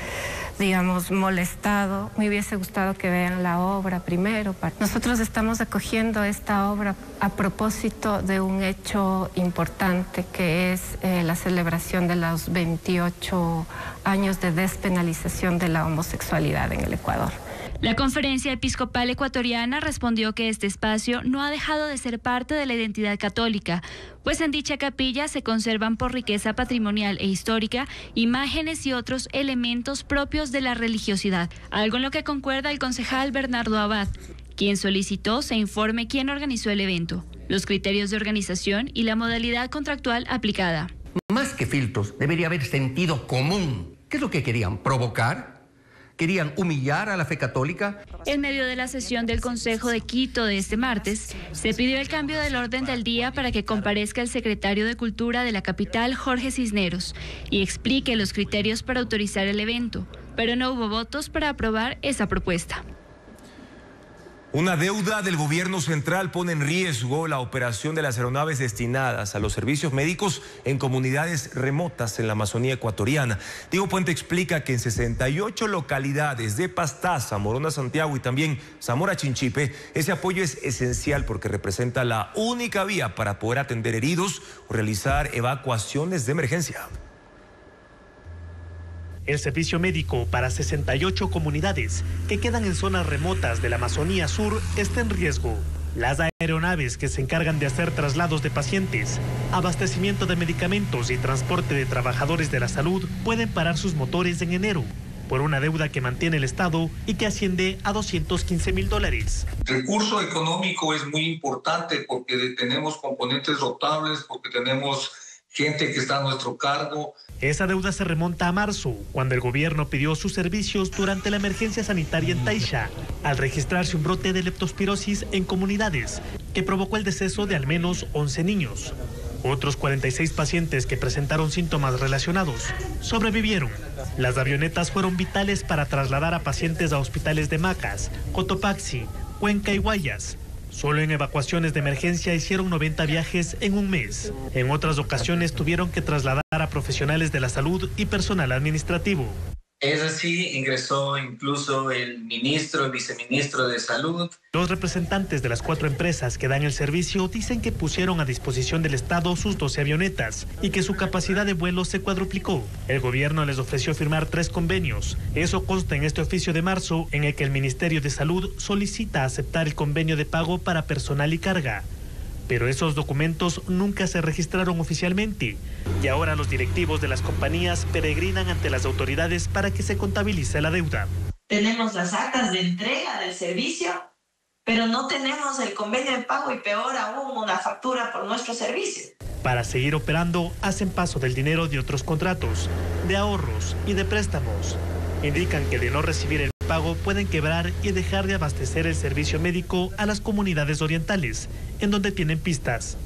Speaker 9: digamos, molestado. Me hubiese gustado que vean la obra primero. Nosotros estamos acogiendo esta obra a propósito de un hecho importante que es la celebración de los 28 años de despenalización de la homosexualidad en el Ecuador.
Speaker 7: La Conferencia Episcopal Ecuatoriana respondió que este espacio no ha dejado de ser parte de la identidad católica, pues en dicha capilla se conservan por riqueza patrimonial e histórica imágenes y otros elementos propios de la religiosidad, algo en lo que concuerda el concejal Bernardo Abad, quien solicitó se informe quién organizó el evento, los criterios de organización y la modalidad contractual aplicada.
Speaker 10: Más que filtros, debería haber sentido común. ¿Qué es lo que querían? ¿Provocar? ¿Querían humillar a la fe católica?
Speaker 7: En medio de la sesión del Consejo de Quito de este martes, se pidió el cambio del orden del día para que comparezca el secretario de Cultura de la capital, Jorge Cisneros, y explique los criterios para autorizar el evento, pero no hubo votos para aprobar esa propuesta.
Speaker 1: Una deuda del gobierno central pone en riesgo la operación de las aeronaves destinadas a los servicios médicos en comunidades remotas en la Amazonía ecuatoriana. Diego Puente explica que en 68 localidades de Pastaza, Morona, Santiago y también Zamora Chinchipe, ese apoyo es esencial porque representa la única vía para poder atender heridos o realizar evacuaciones de emergencia.
Speaker 11: El servicio médico para 68 comunidades que quedan en zonas remotas de la Amazonía Sur está en riesgo. Las aeronaves que se encargan de hacer traslados de pacientes, abastecimiento de medicamentos y transporte de trabajadores de la salud pueden parar sus motores en enero por una deuda que mantiene el Estado y que asciende a $215.000.
Speaker 12: El recurso económico es muy importante porque tenemos componentes rotables, porque tenemos gente que está a nuestro cargo.
Speaker 11: Esa deuda se remonta a marzo, cuando el gobierno pidió sus servicios durante la emergencia sanitaria en Taisha, al registrarse un brote de leptospirosis en comunidades que provocó el deceso de al menos 11 niños. Otros 46 pacientes que presentaron síntomas relacionados sobrevivieron. Las avionetas fueron vitales para trasladar a pacientes a hospitales de Macas, Cotopaxi, Cuenca y Guayas. Solo en evacuaciones de emergencia hicieron 90 viajes en un mes. En otras ocasiones tuvieron que trasladar a profesionales de la salud y personal administrativo.
Speaker 12: Es así, ingresó incluso el ministro y viceministro de Salud.
Speaker 11: Los representantes de las 4 empresas que dan el servicio dicen que pusieron a disposición del Estado sus 12 avionetas y que su capacidad de vuelo se cuadruplicó. El gobierno les ofreció firmar 3 convenios. Eso consta en este oficio de marzo en el que el Ministerio de Salud solicita aceptar el convenio de pago para personal y carga. Pero esos documentos nunca se registraron oficialmente y ahora los directivos de las compañías peregrinan ante las autoridades para que se contabilice la deuda.
Speaker 14: Tenemos las actas de entrega del servicio, pero no tenemos el convenio de pago y peor aún una factura por nuestro servicio.
Speaker 11: Para seguir operando, hacen paso del dinero de otros contratos, de ahorros y de préstamos. Indican que de no recibir el pago pueden quebrar y dejar de abastecer el servicio médico a las comunidades orientales, en donde tienen pistas.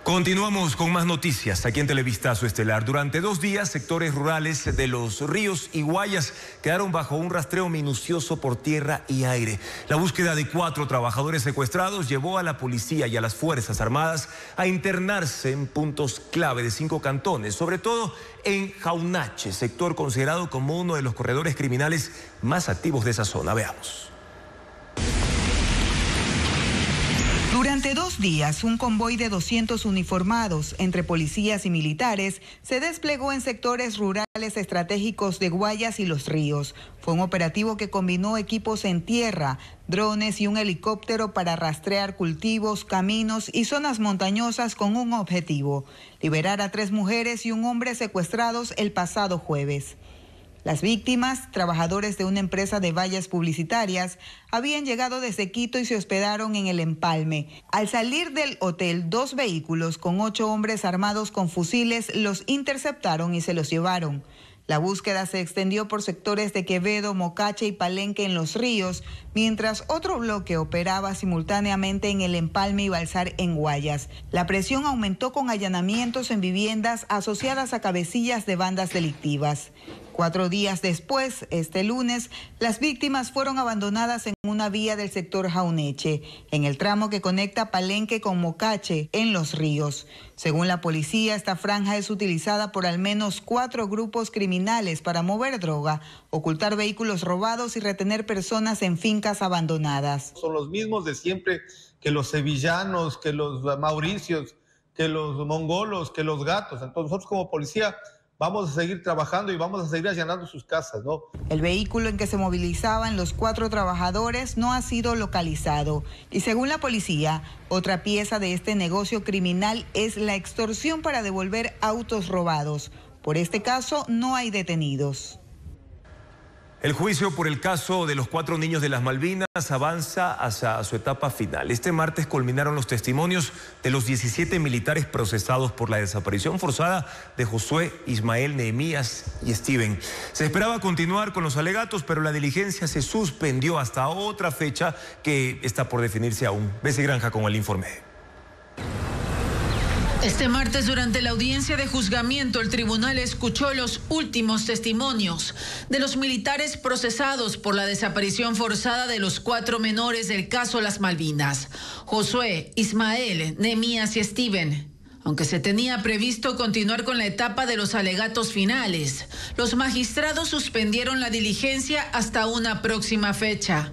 Speaker 1: Continuamos con más noticias aquí en Televistazo Estelar. Durante 2 días, sectores rurales de Los Ríos y Guayas quedaron bajo un rastreo minucioso por tierra y aire. La búsqueda de 4 trabajadores secuestrados llevó a la policía y a las Fuerzas Armadas a internarse en puntos clave de 5 cantones, sobre todo en Jaunache, sector considerado como uno de los corredores criminales más activos de esa zona. Veamos.
Speaker 15: Durante 2 días, un convoy de 200 uniformados, entre policías y militares, se desplegó en sectores rurales estratégicos de Guayas y Los Ríos. Fue un operativo que combinó equipos en tierra, drones y un helicóptero para rastrear cultivos, caminos y zonas montañosas con un objetivo: liberar a 3 mujeres y un hombre secuestrados el pasado jueves. Las víctimas, trabajadores de una empresa de vallas publicitarias, habían llegado desde Quito y se hospedaron en el Empalme. Al salir del hotel, 2 vehículos con 8 hombres armados con fusiles los interceptaron y se los llevaron. La búsqueda se extendió por sectores de Quevedo, Mocache y Palenque en Los Ríos, mientras otro bloque operaba simultáneamente en el Empalme y Balsar en Guayas. La presión aumentó con allanamientos en viviendas asociadas a cabecillas de bandas delictivas. 4 días después, este lunes, las víctimas fueron abandonadas en una vía del sector Jauneche, en el tramo que conecta Palenque con Mocache, en Los Ríos. Según la policía, esta franja es utilizada por al menos 4 grupos criminales para mover droga, ocultar vehículos robados y retener personas en fincas abandonadas.
Speaker 24: Son los mismos de siempre, que los sevillanos, que los mauricios, que los mongolos, que los gatos. Entonces nosotros como policía vamos a seguir trabajando y vamos a seguir allanando sus casas, ¿no?
Speaker 15: El vehículo en que se movilizaban los 4 trabajadores no ha sido localizado. Y según la policía, otra pieza de este negocio criminal es la extorsión para devolver autos robados. Por este caso no hay detenidos.
Speaker 1: El juicio por el caso de los 4 niños de las Malvinas avanza hacia su etapa final. Este martes culminaron los testimonios de los 17 militares procesados por la desaparición forzada de Josué, Ismael, Nehemías y Steven. Se esperaba continuar con los alegatos, pero la diligencia se suspendió hasta otra fecha que está por definirse aún. Bessie Granja con el informe.
Speaker 6: Este martes, durante la audiencia de juzgamiento, el tribunal escuchó los últimos testimonios de los militares procesados por la desaparición forzada de los 4 menores del caso Las Malvinas: Josué, Ismael, Nehemías y Steven. Aunque se tenía previsto continuar con la etapa de los alegatos finales, los magistrados suspendieron la diligencia hasta una próxima fecha.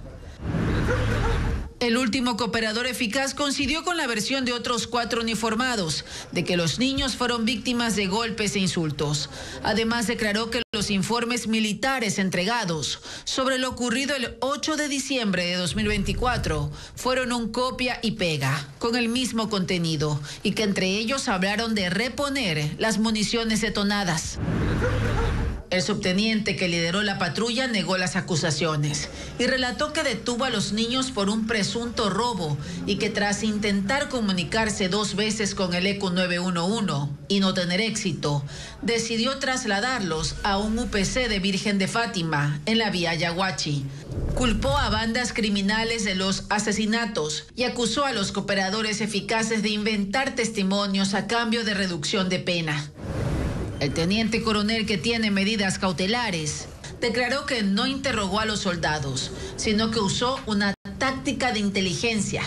Speaker 6: El último cooperador eficaz coincidió con la versión de otros 4 uniformados de que los niños fueron víctimas de golpes e insultos. Además, declaró que los informes militares entregados sobre lo ocurrido el 8 de diciembre de 2024 fueron un copia y pega con el mismo contenido y que entre ellos hablaron de reponer las municiones detonadas. El subteniente que lideró la patrulla negó las acusaciones y relató que detuvo a los niños por un presunto robo y que tras intentar comunicarse 2 veces con el ECO 911 y no tener éxito, decidió trasladarlos a un UPC de Virgen de Fátima en la vía Yaguachi. Culpó a bandas criminales de los asesinatos y acusó a los cooperadores eficaces de inventar testimonios a cambio de reducción de pena. El teniente coronel, que tiene medidas cautelares, declaró que no interrogó a los soldados, sino que usó una táctica de inteligencia.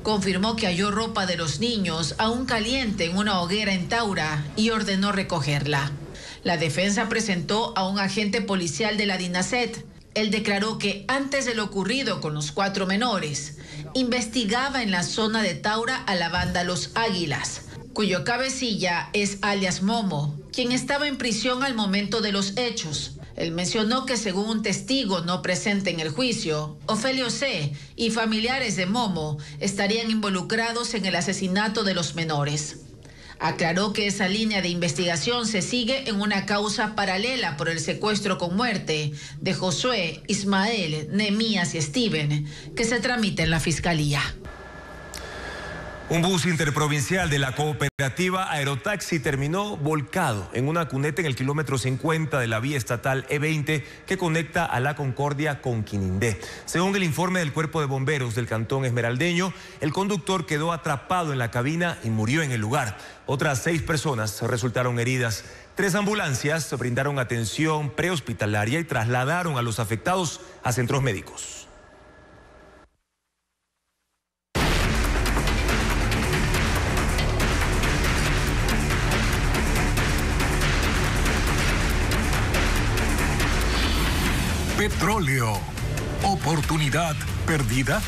Speaker 6: Confirmó que halló ropa de los niños aún caliente en una hoguera en Taura y ordenó recogerla. La defensa presentó a un agente policial de la DINASET. Él declaró que antes de lo ocurrido con los 4 menores, investigaba en la zona de Taura a la banda Los Águilas, cuyo cabecilla es alias Momo, quien estaba en prisión al momento de los hechos. Él mencionó que, según un testigo no presente en el juicio, Ofelio C. y familiares de Momo estarían involucrados en el asesinato de los menores. Aclaró que esa línea de investigación se sigue en una causa paralela por el secuestro con muerte de Josué, Ismael, Nehemías y Steven, que se tramita en la fiscalía.
Speaker 1: Un bus interprovincial de la cooperativa Aerotaxi terminó volcado en una cuneta en el kilómetro 50 de la vía estatal E20 que conecta a La Concordia con Quinindé. Según el informe del Cuerpo de Bomberos del Cantón Esmeraldeño, el conductor quedó atrapado en la cabina y murió en el lugar. Otras 6 personas resultaron heridas. 3 ambulancias brindaron atención prehospitalaria y trasladaron a los afectados a centros médicos.
Speaker 23: Petróleo. ¿Oportunidad perdida?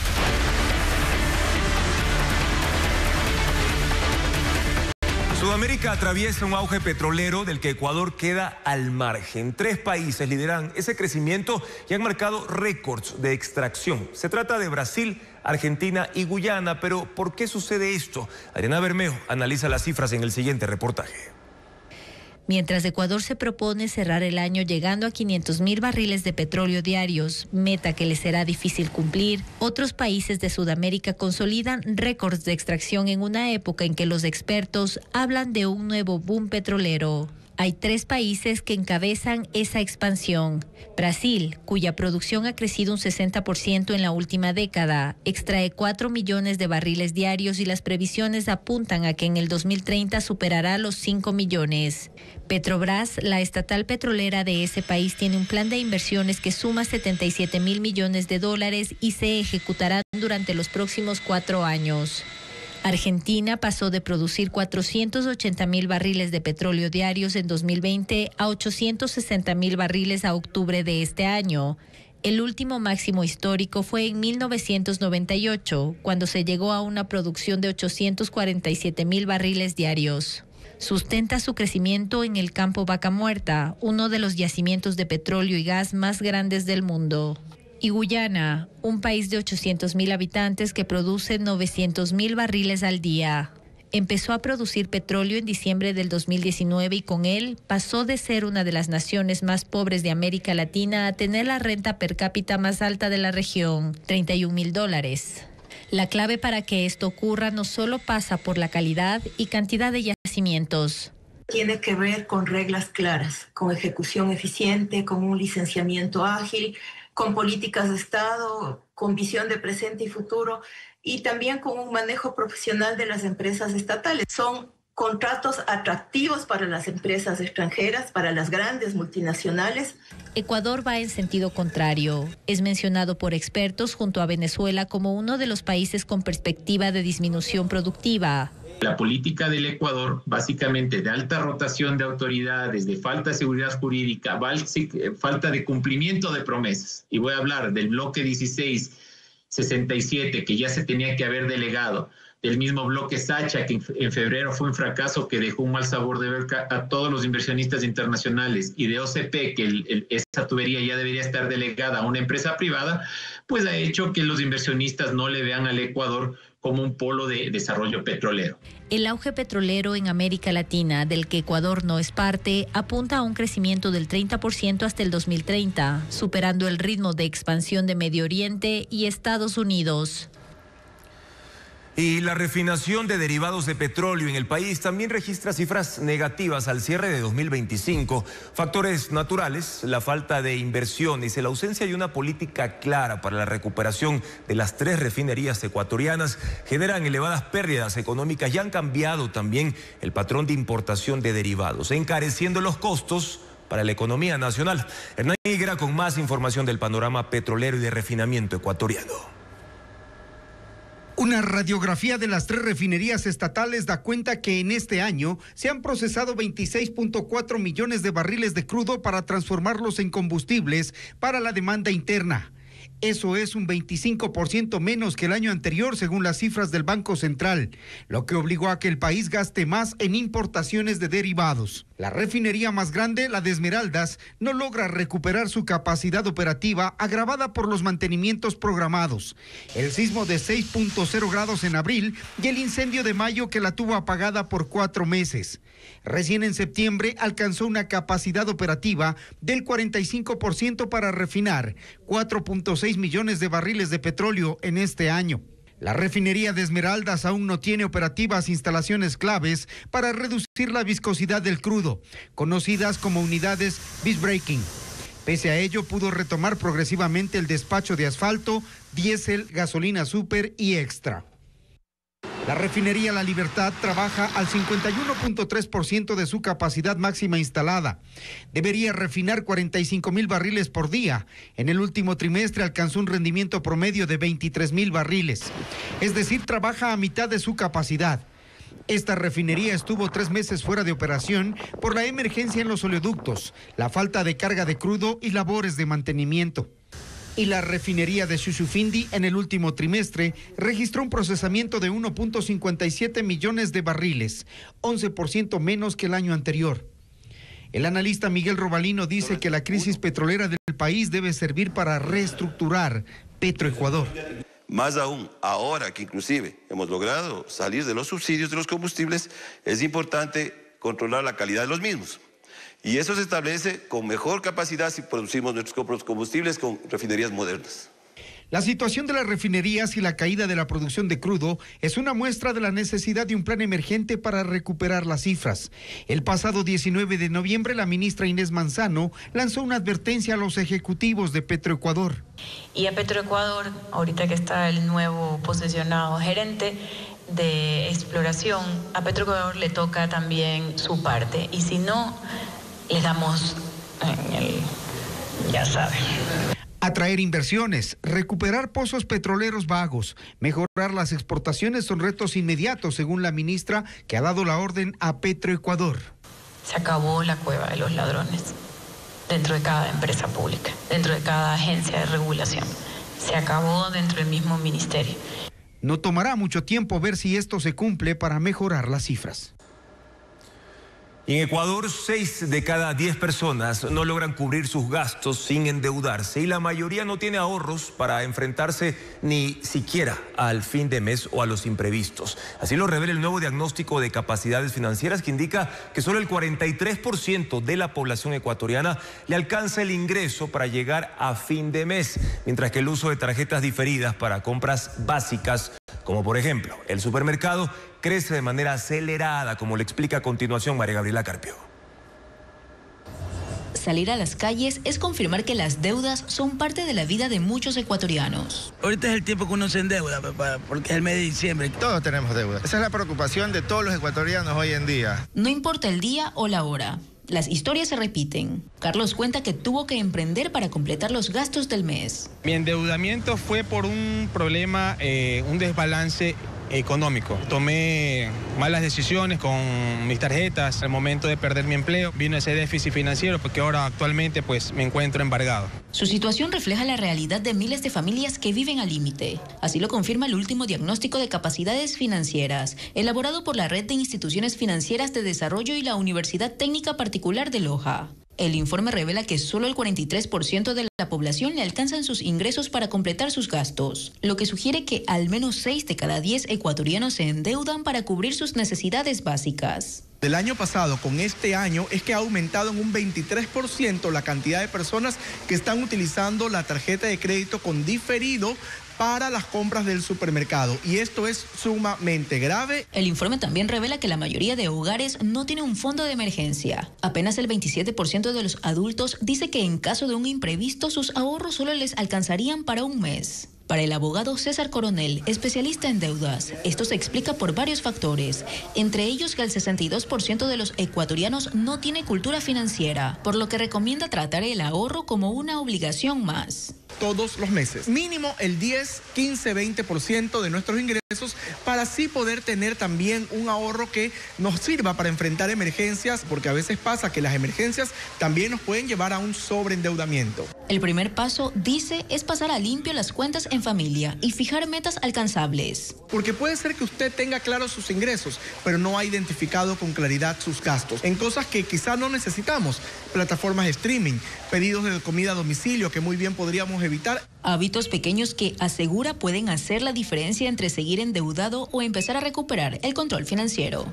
Speaker 1: Sudamérica atraviesa un auge petrolero del que Ecuador queda al margen. 3 países lideran ese crecimiento y han marcado récords de extracción. Se trata de Brasil, Argentina y Guyana. Pero ¿por qué sucede esto? Adriana Bermejo analiza las cifras en el siguiente reportaje.
Speaker 26: Mientras Ecuador se propone cerrar el año llegando a 500.000 barriles de petróleo diarios, meta que le será difícil cumplir, otros países de Sudamérica consolidan récords de extracción en una época en que los expertos hablan de un nuevo boom petrolero. Hay 3 países que encabezan esa expansión. Brasil, cuya producción ha crecido un 60% en la última década, extrae 4 millones de barriles diarios y las previsiones apuntan a que en el 2030 superará los 5 millones. Petrobras, la estatal petrolera de ese país, tiene un plan de inversiones que suma 77.000 millones de dólares y se ejecutarán durante los próximos 4 años. Argentina pasó de producir 480.000 barriles de petróleo diarios en 2020 a 860.000 barriles a octubre de este año. El último máximo histórico fue en 1998, cuando se llegó a una producción de 847.000 barriles diarios. Sustenta su crecimiento en el campo Vaca Muerta, uno de los yacimientos de petróleo y gas más grandes del mundo. Y Guyana, un país de 800.000 habitantes que produce 900.000 barriles al día. Empezó a producir petróleo en diciembre del 2019 y con él pasó de ser una de las naciones más pobres de América Latina a tener la renta per cápita más alta de la región, $31.000. La clave para que esto ocurra no solo pasa por la calidad y cantidad de yacimientos.
Speaker 14: Tiene que ver con reglas claras, con ejecución eficiente, con un licenciamiento ágil, con políticas de Estado, con visión de presente y futuro y también con un manejo profesional de las empresas estatales. Son contratos atractivos para las empresas extranjeras, para las grandes multinacionales.
Speaker 26: Ecuador va en sentido contrario. Es mencionado por expertos junto a Venezuela como uno de los países con perspectiva de disminución productiva.
Speaker 13: La política del Ecuador, básicamente de alta rotación de autoridades, de falta de seguridad jurídica, falta de cumplimiento de promesas. Y voy a hablar del bloque 1667, que ya se tenía que haber delegado, del mismo bloque Sacha, que en febrero fue un fracaso que dejó un mal sabor de boca a todos los inversionistas internacionales, y de OCP, que esa tubería ya debería estar delegada a una empresa privada, pues ha hecho que los inversionistas no le vean al Ecuador como un polo de desarrollo petrolero.
Speaker 26: El auge petrolero en América Latina, del que Ecuador no es parte, apunta a un crecimiento del 30% hasta el 2030, superando el ritmo de expansión de Medio Oriente y Estados Unidos.
Speaker 1: Y la refinación de derivados de petróleo en el país también registra cifras negativas al cierre de 2025. Factores naturales, la falta de inversiones y la ausencia de una política clara para la recuperación de las 3 refinerías ecuatorianas generan elevadas pérdidas económicas y han cambiado también el patrón de importación de derivados, encareciendo los costos para la economía nacional. Hernán Higuera con más información del panorama petrolero y de refinamiento ecuatoriano.
Speaker 16: Una radiografía de las 3 refinerías estatales da cuenta que en este año se han procesado 26.4 millones de barriles de crudo para transformarlos en combustibles para la demanda interna. Eso es un 25% menos que el año anterior, según las cifras del Banco Central, lo que obligó a que el país gaste más en importaciones de derivados. La refinería más grande, la de Esmeraldas, no logra recuperar su capacidad operativa agravada por los mantenimientos programados, el sismo de 6.0 grados en abril y el incendio de mayo que la tuvo apagada por 4 meses. Recién en septiembre alcanzó una capacidad operativa del 45% para refinar 4.6 millones de barriles de petróleo en este año. La refinería de Esmeraldas aún no tiene operativas instalaciones claves para reducir la viscosidad del crudo, conocidas como unidades visbreaking. Pese a ello, pudo retomar progresivamente el despacho de asfalto, diésel, gasolina super y extra. La refinería La Libertad trabaja al 51.3% de su capacidad máxima instalada. Debería refinar 45.000 barriles por día. En el último trimestre alcanzó un rendimiento promedio de 23.000 barriles. Es decir, trabaja a mitad de su capacidad. Esta refinería estuvo 3 meses fuera de operación por la emergencia en los oleoductos, la falta de carga de crudo y labores de mantenimiento. Y la refinería de Shushufindi en el último trimestre registró un procesamiento de 1.57 millones de barriles, 11% menos que el año anterior. El analista Miguel Robalino dice que la crisis petrolera del país debe servir para reestructurar Petroecuador.
Speaker 17: Más aún, ahora que inclusive hemos logrado salir de los subsidios de los combustibles, es importante controlar la calidad de los mismos. Y eso se establece con mejor capacidad si producimos nuestros combustibles con refinerías modernas.
Speaker 16: La situación de las refinerías y la caída de la producción de crudo es una muestra de la necesidad de un plan emergente para recuperar las cifras. El pasado 19 de noviembre, la ministra Inés Manzano lanzó una advertencia a los ejecutivos de Petroecuador.
Speaker 3: Y a Petroecuador, ahorita que está el nuevo posesionado gerente de exploración, a Petroecuador le toca también su parte. Y si no, les damos ya saben.
Speaker 16: Atraer inversiones, recuperar pozos petroleros vagos, mejorar las exportaciones son retos inmediatos, según la ministra, que ha dado la orden a Petroecuador.
Speaker 3: Se acabó la cueva de los ladrones dentro de cada empresa pública, dentro de cada agencia de regulación. Se acabó dentro del mismo ministerio.
Speaker 16: No tomará mucho tiempo ver si esto se cumple para mejorar las cifras.
Speaker 1: En Ecuador, 6 de cada 10 personas no logran cubrir sus gastos sin endeudarse y la mayoría no tiene ahorros para enfrentarse ni siquiera al fin de mes o a los imprevistos. Así lo revela el nuevo diagnóstico de capacidades financieras que indica que solo el 43% de la población ecuatoriana le alcanza el ingreso para llegar a fin de mes, mientras que el uso de tarjetas diferidas para compras básicas, como por ejemplo el supermercado, crece de manera acelerada, como le explica a continuación María Gabriela Carpio.
Speaker 18: Salir a las calles es confirmar que las deudas son parte de la vida de muchos ecuatorianos.
Speaker 19: Ahorita es el tiempo que uno se endeuda, papá, porque es el mes de diciembre.
Speaker 20: Todos tenemos deuda. Esa es la preocupación de todos los ecuatorianos hoy en día.
Speaker 18: No importa el día o la hora. Las historias se repiten. Carlos cuenta que tuvo que emprender para completar los gastos del mes.
Speaker 21: Mi endeudamiento fue por un problema, un desbalance económico. Tomé malas decisiones con mis tarjetas. Al momento de perder mi empleo, vino ese déficit financiero porque ahora actualmente pues me encuentro embargado.
Speaker 18: Su situación refleja la realidad de miles de familias que viven al límite. Así lo confirma el último diagnóstico de capacidades financieras, elaborado por la Red de Instituciones Financieras de Desarrollo y la Universidad Técnica Particular de Loja. El informe revela que solo el 43% de la población le alcanzan sus ingresos para completar sus gastos, lo que sugiere que al menos 6 de cada 10 ecuatorianos se endeudan para cubrir sus necesidades básicas.
Speaker 25: Del año pasado con este año es que ha aumentado en un 23% la cantidad de personas que están utilizando la tarjeta de crédito con diferido para las compras del supermercado, y esto es sumamente grave.
Speaker 18: El informe también revela que la mayoría de hogares no tiene un fondo de emergencia. Apenas el 27% de los adultos dice que en caso de un imprevisto sus ahorros solo les alcanzarían para un mes. Para el abogado César Coronel, especialista en deudas, esto se explica por varios factores, entre ellos que el 62% de los ecuatorianos no tiene cultura financiera, por lo que recomienda tratar el ahorro como una obligación más.
Speaker 25: Todos los meses, mínimo el 10, 15, 20% de nuestros ingresos para así poder tener también un ahorro que nos sirva para enfrentar emergencias, porque a veces pasa que las emergencias también nos pueden llevar a un sobreendeudamiento.
Speaker 18: El primer paso, dice, es pasar a limpio las cuentas en familia y fijar metas alcanzables.
Speaker 25: Porque puede ser que usted tenga claros sus ingresos, pero no ha identificado con claridad sus gastos en cosas que quizá no necesitamos. Plataformas de streaming, pedidos de comida a domicilio que muy bien podríamos evitar.
Speaker 18: Hábitos pequeños que, asegura, pueden hacer la diferencia entre seguir endeudado o empezar a recuperar el control financiero.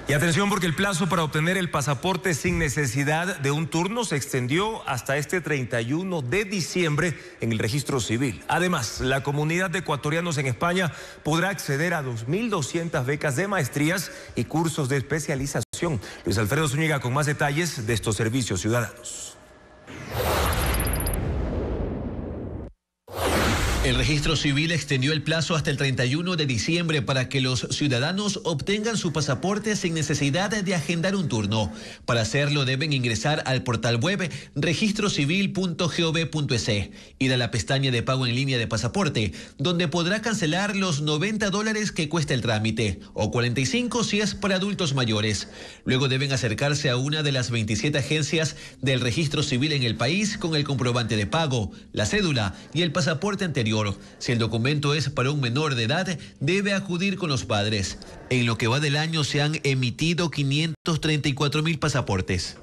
Speaker 1: Y atención, porque el plazo para obtener el pasaporte sin necesidad de un turno se extendió hasta este 31 de diciembre en el registro civil. Además, la comunidad de ecuatorianos en España podrá acceder a 2.200 becas de maestrías y cursos de especialización. Luis Alfredo Zúñiga con más detalles de estos servicios ciudadanos.
Speaker 27: El registro civil extendió el plazo hasta el 31 de diciembre para que los ciudadanos obtengan su pasaporte sin necesidad de agendar un turno. Para hacerlo deben ingresar al portal web registrocivil.gov.es, ir a la pestaña de pago en línea de pasaporte, donde podrá cancelar los $90 que cuesta el trámite, o 45 si es para adultos mayores. Luego deben acercarse a una de las 27 agencias del registro civil en el país con el comprobante de pago, la cédula y el pasaporte anterior. Si el documento es para un menor de edad, debe acudir con los padres. En lo que va del año se han emitido 534.000 pasaportes.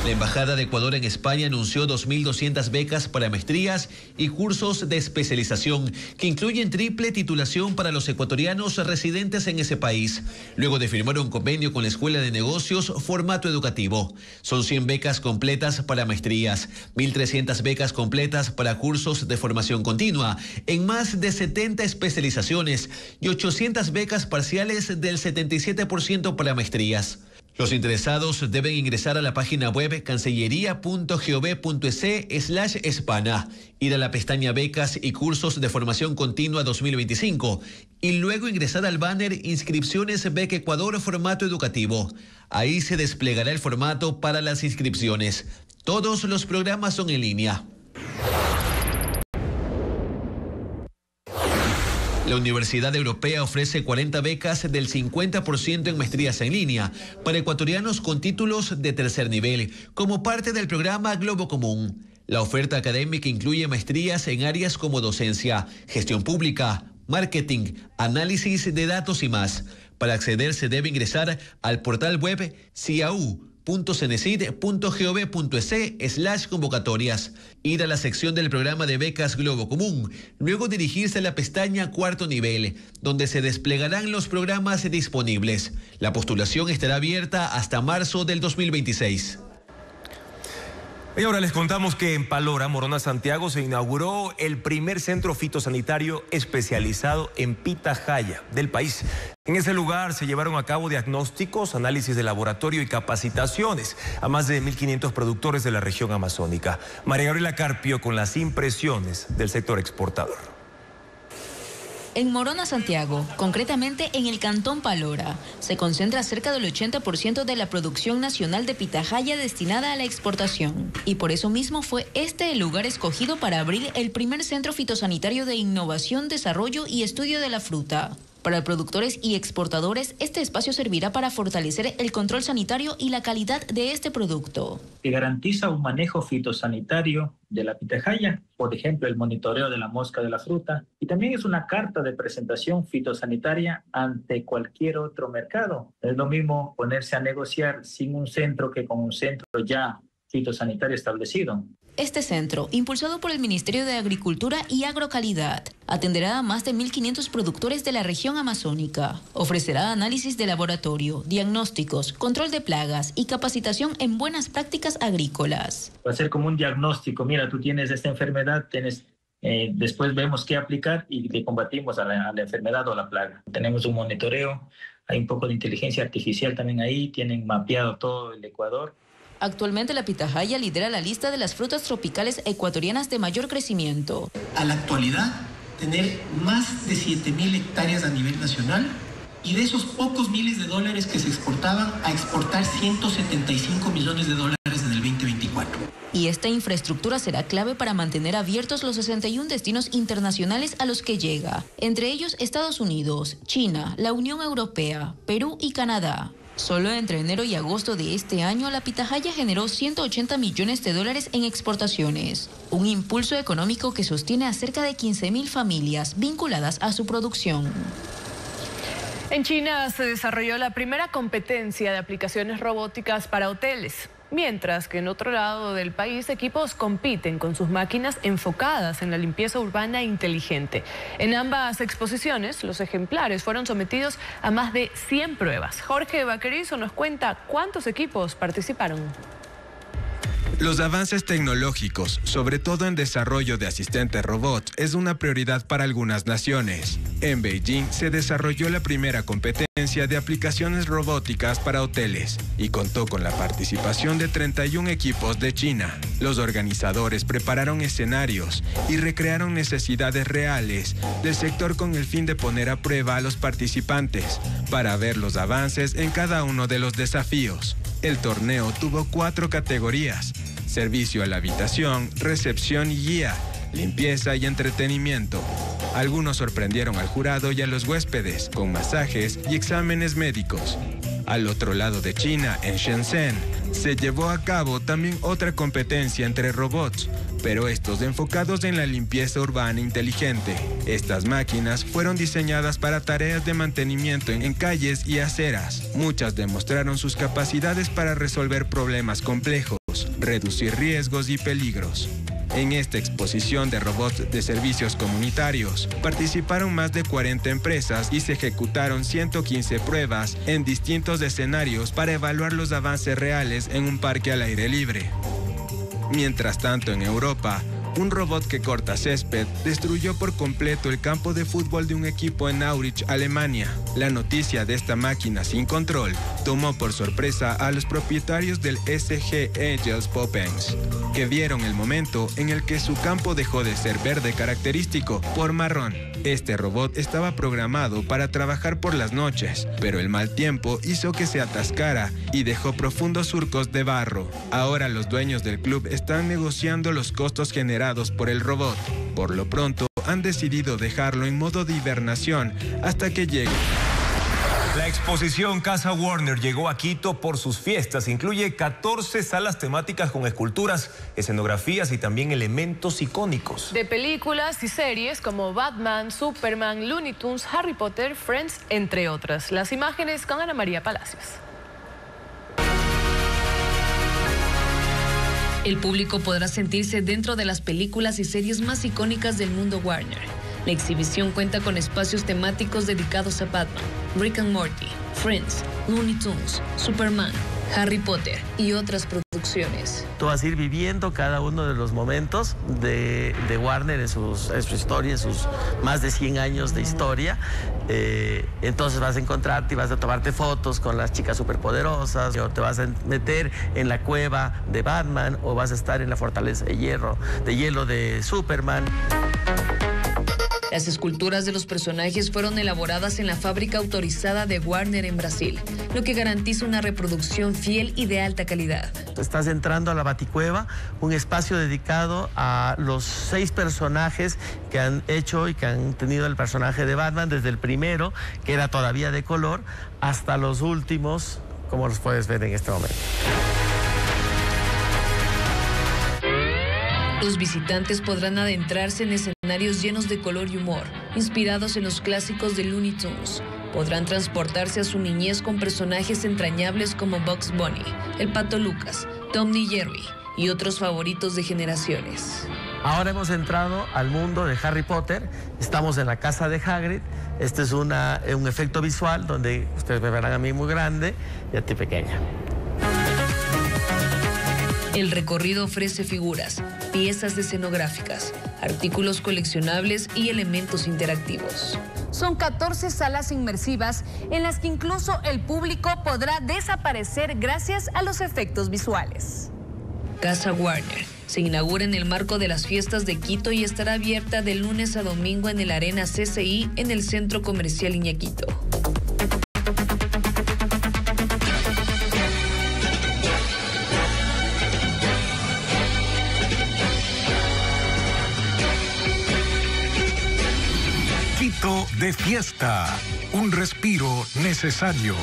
Speaker 27: La Embajada de Ecuador en España anunció 2.200 becas para maestrías y cursos de especialización que incluyen triple titulación para los ecuatorianos residentes en ese país, luego de firmar un convenio con la Escuela de Negocios Formato Educativo. Son 100 becas completas para maestrías, 1.300 becas completas para cursos de formación continua en más de 70 especializaciones y 800 becas parciales del 77% para maestrías. Los interesados deben ingresar a la página web cancillería.gov.es/España, ir a la pestaña Becas y Cursos de Formación Continua 2025 y luego ingresar al banner Inscripciones Beca Ecuador Formato Educativo. Ahí se desplegará el formato para las inscripciones. Todos los programas son en línea. La Universidad Europea ofrece 40 becas del 50% en maestrías en línea para ecuatorianos con títulos de tercer nivel, como parte del programa Globo Común. La oferta académica incluye maestrías en áreas como docencia, gestión pública, marketing, análisis de datos y más. Para acceder se debe ingresar al portal web ciau.cenecid.gov.es/convocatorias, ir a la sección del programa de becas Globo Común, luego dirigirse a la pestaña Cuarto Nivel, donde se desplegarán los programas disponibles. La postulación estará abierta hasta marzo del 2026.
Speaker 1: Y ahora les contamos que en Palora, Morona, Santiago, se inauguró el primer centro fitosanitario especializado en pitahaya del país. En ese lugar se llevaron a cabo diagnósticos, análisis de laboratorio y capacitaciones a más de 1.500 productores de la región amazónica. María Gabriela Carpio con las impresiones del sector exportador.
Speaker 18: En Morona, Santiago, concretamente en el cantón Palora, se concentra cerca del 80% de la producción nacional de pitahaya destinada a la exportación. Y por eso mismo fue este el lugar escogido para abrir el primer centro fitosanitario de innovación, desarrollo y estudio de la fruta. Para productores y exportadores, este espacio servirá para fortalecer el control sanitario y la calidad de este producto.
Speaker 2: Que garantiza un manejo fitosanitario de la pitahaya, por ejemplo, el monitoreo de la mosca de la fruta, y también es una carta de presentación fitosanitaria ante cualquier otro mercado. Es lo mismo ponerse a negociar sin un centro que con un centro ya fitosanitario establecido.
Speaker 18: Este centro, impulsado por el Ministerio de Agricultura y Agrocalidad, atenderá a más de 1.500 productores de la región amazónica. Ofrecerá análisis de laboratorio, diagnósticos, control de plagas y capacitación en buenas prácticas agrícolas.
Speaker 2: Va a ser como un diagnóstico. Mira, tú tienes esta enfermedad, después vemos qué aplicar y le combatimos a la enfermedad o a la plaga. Tenemos un monitoreo, hay un poco de inteligencia artificial también ahí, tienen mapeado todo el Ecuador.
Speaker 18: Actualmente la pitahaya lidera la lista de las frutas tropicales ecuatorianas de mayor crecimiento.
Speaker 4: A la actualidad, tener más de 7.000 hectáreas a nivel nacional y de esos pocos miles de dólares que se exportaban, a exportar 175 millones de dólares en el 2024.
Speaker 18: Y esta infraestructura será clave para mantener abiertos los 61 destinos internacionales a los que llega, entre ellos Estados Unidos, China, la Unión Europea, Perú y Canadá. Solo entre enero y agosto de este año, la pitahaya generó 180 millones de dólares en exportaciones, un impulso económico que sostiene a cerca de 15.000 familias vinculadas a su producción.
Speaker 5: En China se desarrolló la primera competencia de aplicaciones robóticas para hoteles, mientras que en otro lado del país equipos compiten con sus máquinas enfocadas en la limpieza urbana inteligente. En ambas exposiciones, los ejemplares fueron sometidos a más de 100 pruebas. Jorge Vaquerizo nos cuenta cuántos equipos participaron.
Speaker 8: Los avances tecnológicos, sobre todo en desarrollo de asistentes robots, es una prioridad para algunas naciones. En Beijing se desarrolló la primera competencia de aplicaciones robóticas para hoteles y contó con la participación de 31 equipos de China. Los organizadores prepararon escenarios y recrearon necesidades reales del sector con el fin de poner a prueba a los participantes para ver los avances en cada uno de los desafíos. El torneo tuvo 4 categorías: servicio a la habitación, recepción y guía, limpieza y entretenimiento. Algunos sorprendieron al jurado y a los huéspedes con masajes y exámenes médicos. Al otro lado de China, en Shenzhen, se llevó a cabo también otra competencia entre robots, pero estos enfocados en la limpieza urbana inteligente. Estas máquinas fueron diseñadas para tareas de mantenimiento en calles y aceras. Muchas demostraron sus capacidades para resolver problemas complejos reducir riesgos y peligros. En esta exposición de robots de servicios comunitarios, participaron más de 40 empresas y se ejecutaron 115 pruebas en distintos escenarios para evaluar los avances reales en un parque al aire libre. Mientras tanto, en Europa, un robot que corta césped destruyó por completo el campo de fútbol de un equipo en Aurich, Alemania. La noticia de esta máquina sin control tomó por sorpresa a los propietarios del SG Angels Poppens, que vieron el momento en el que su campo dejó de ser verde característico por marrón. Este robot estaba programado para trabajar por las noches, pero el mal tiempo hizo que se atascara y dejó profundos surcos de barro. Ahora los dueños del club están negociando los costos generados por el robot. Por lo pronto, han decidido dejarlo en modo de hibernación hasta que llegue.
Speaker 1: La exposición Casa Warner llegó a Quito por sus fiestas. Incluye 14 salas temáticas con esculturas, escenografías y también elementos icónicos.
Speaker 5: De películas y series como Batman, Superman, Looney Tunes, Harry Potter, Friends, entre otras. Las imágenes con Ana María Palacios.
Speaker 7: El público podrá sentirse dentro de las películas y series más icónicas del mundo Warner. La exhibición cuenta con espacios temáticos dedicados a Batman, Rick and Morty, Friends, Looney Tunes, Superman, Harry Potter y otras producciones.
Speaker 9: Tú vas a ir viviendo cada uno de los momentos de Warner en su historia, en sus más de 100 años de historia. Entonces vas a encontrarte y vas a tomarte fotos con las chicas superpoderosas, o te vas a meter en la cueva de Batman, o vas a estar en la fortaleza de hielo de Superman.
Speaker 7: Las esculturas de los personajes fueron elaboradas en la fábrica autorizada de Warner en Brasil, lo que garantiza una reproducción fiel y de alta calidad.
Speaker 9: Estás entrando a la Baticueva, un espacio dedicado a los 6 personajes que han hecho y que han tenido el personaje de Batman, desde el primero, que era todavía de color, hasta los últimos, como los puedes ver en este momento.
Speaker 7: Los visitantes podrán adentrarse en escenarios llenos de color y humor, inspirados en los clásicos de Looney Tunes. Podrán transportarse a su niñez con personajes entrañables como Bugs Bunny, el Pato Lucas, Tom y Jerry y otros favoritos de generaciones.
Speaker 9: Ahora hemos entrado al mundo de Harry Potter, estamos en la casa de Hagrid. Este es un efecto visual donde ustedes me verán a mí muy grande y a ti pequeña.
Speaker 7: El recorrido ofrece figuras, piezas escenográficas, artículos coleccionables y elementos interactivos.
Speaker 10: Son 14 salas inmersivas en las que incluso el público podrá desaparecer gracias a los efectos visuales.
Speaker 7: Casa Warner se inaugura en el marco de las fiestas de Quito y estará abierta de lunes a domingo en el Arena CCI en el Centro Comercial Iñaquito.
Speaker 23: Quito de fiesta, un respiro necesario.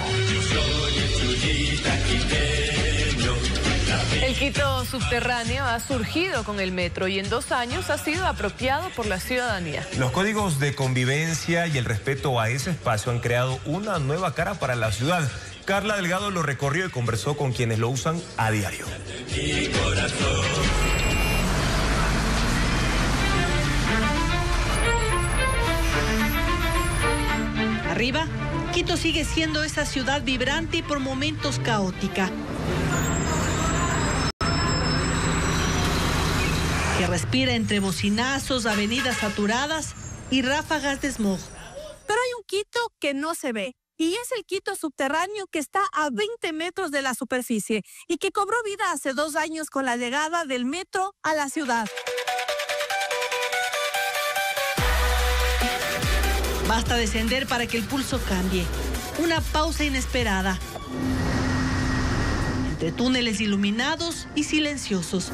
Speaker 5: El Quito subterráneo ha surgido con el metro y en 2 años ha sido apropiado por la ciudadanía.
Speaker 1: Los códigos de convivencia y el respeto a ese espacio han creado una nueva cara para la ciudad. Carla Delgado lo recorrió y conversó con quienes lo usan a diario.
Speaker 11: Arriba, Quito sigue siendo esa ciudad vibrante y por momentos caótica, que respira entre bocinazos, avenidas saturadas y ráfagas de smog.
Speaker 12: Pero hay un Quito que no se ve, y es el Quito subterráneo que está a 20 metros de la superficie y que cobró vida hace 2 años con la llegada del metro a la ciudad.
Speaker 11: Basta descender para que el pulso cambie. Una pausa inesperada. Entre túneles iluminados y silenciosos.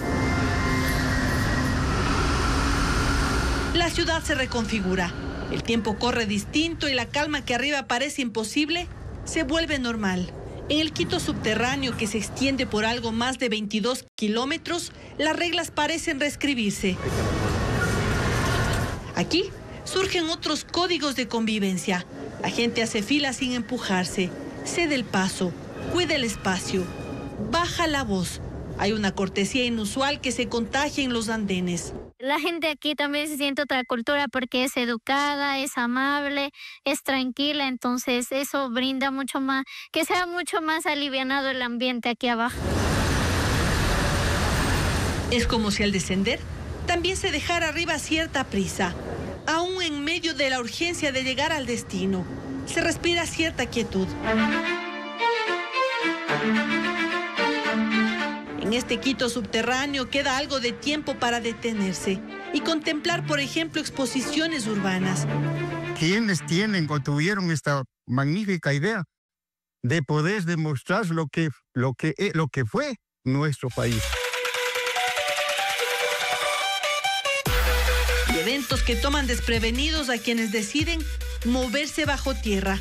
Speaker 11: La ciudad se reconfigura. El tiempo corre distinto y la calma que arriba parece imposible se vuelve normal. En el Quito subterráneo, que se extiende por algo más de 22 kilómetros, las reglas parecen reescribirse. Aquí surgen otros códigos de convivencia. La gente hace fila sin empujarse, cede el paso, cuida el espacio, baja la voz, Hay una cortesía inusual que se contagia en los andenes.
Speaker 6: La gente aquí también se siente otra cultura porque es educada, es amable, es tranquila, entonces eso brinda mucho más, que sea mucho más alivianado el ambiente aquí abajo.
Speaker 11: Es como si al descender también se dejara arriba cierta prisa. Aún en medio de la urgencia de llegar al destino, se respira cierta quietud. En este Quito subterráneo queda algo de tiempo para detenerse y contemplar, por ejemplo, exposiciones urbanas.
Speaker 13: ¿Quiénes tienen o tuvieron esta magnífica idea de poder demostrar lo que fue nuestro país?
Speaker 11: Y eventos que toman desprevenidos a quienes deciden moverse bajo tierra.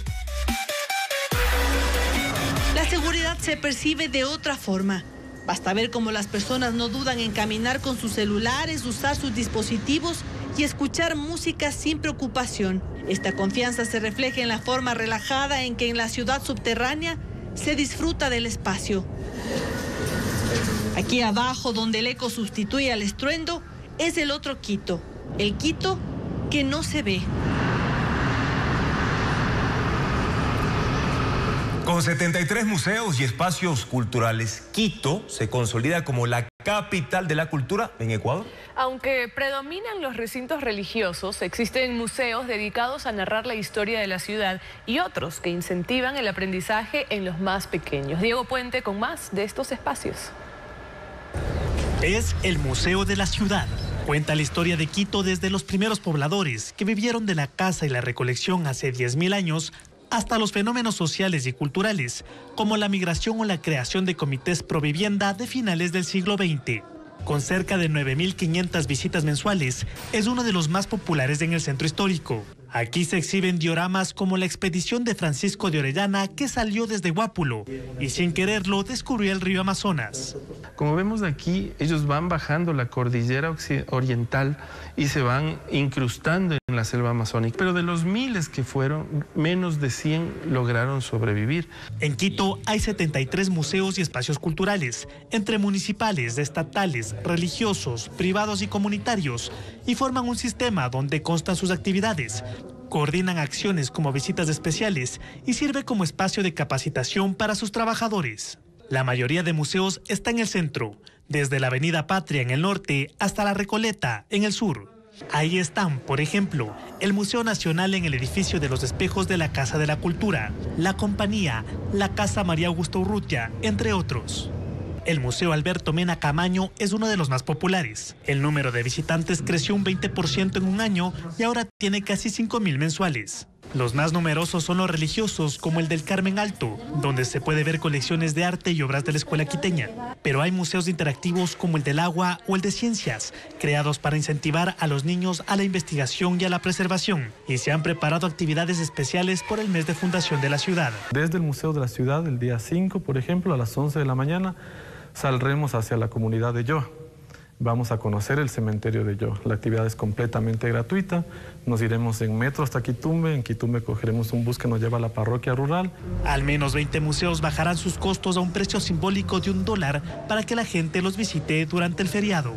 Speaker 11: La seguridad se percibe de otra forma. Basta ver cómo las personas no dudan en caminar con sus celulares, usar sus dispositivos y escuchar música sin preocupación. Esta confianza se refleja en la forma relajada en que en la ciudad subterránea se disfruta del espacio. Aquí abajo, donde el eco sustituye al estruendo, es el otro Quito. El Quito que no se ve.
Speaker 1: Con 73 museos y espacios culturales, Quito se consolida como la capital de la cultura en Ecuador.
Speaker 5: Aunque predominan los recintos religiosos, existen museos dedicados a narrar la historia de la ciudad y otros que incentivan el aprendizaje en los más pequeños. Diego Puente con más de estos espacios.
Speaker 14: Es el Museo de la Ciudad. Cuenta la historia de Quito desde los primeros pobladores que vivieron de la caza y la recolección hace 10.000 años hasta los fenómenos sociales y culturales, como la migración o la creación de comités provivienda de finales del siglo XX. Con cerca de 9.500 visitas mensuales, es uno de los más populares en el centro histórico. Aquí se exhiben dioramas como la expedición de Francisco de Orellana, que salió desde Guápulo y sin quererlo descubrió el río Amazonas.
Speaker 15: Como vemos aquí, ellos van bajando la cordillera oriental y se van incrustando en la selva amazónica. Pero de los miles que fueron, menos de 100 lograron sobrevivir.
Speaker 14: En Quito hay 73 museos y espacios culturales, entre municipales, estatales, religiosos, privados y comunitarios, y forman un sistema donde constan sus actividades. Coordinan acciones como visitas especiales y sirve como espacio de capacitación para sus trabajadores. La mayoría de museos está en el centro, desde la Avenida Patria en el norte hasta la Recoleta en el sur. Ahí están, por ejemplo, el Museo Nacional en el edificio de los espejos de la Casa de la Cultura, la Compañía, la Casa María Augusto Urrutia, entre otros. El Museo Alberto Mena Camaño es uno de los más populares. El número de visitantes creció un 20% en un año y ahora tiene casi 5.000 mensuales. Los más numerosos son los religiosos, como el del Carmen Alto, donde se puede ver colecciones de arte y obras de la escuela quiteña. Pero hay museos interactivos como el del agua o el de ciencias, creados para incentivar a los niños a la investigación y a la preservación. Y se han preparado actividades especiales por el mes de fundación de la ciudad.
Speaker 15: Desde el Museo de la Ciudad, el día 5, por ejemplo, a las 11 de la mañana, saldremos hacia la comunidad de Yoa. Vamos a conocer el cementerio de Yoa. La actividad es completamente gratuita. Nos iremos en metro hasta Quitumbe. En Quitumbe cogeremos un bus que nos lleva a la parroquia rural.
Speaker 14: Al menos 20 museos bajarán sus costos a un precio simbólico de $1 para que la gente los visite durante el feriado.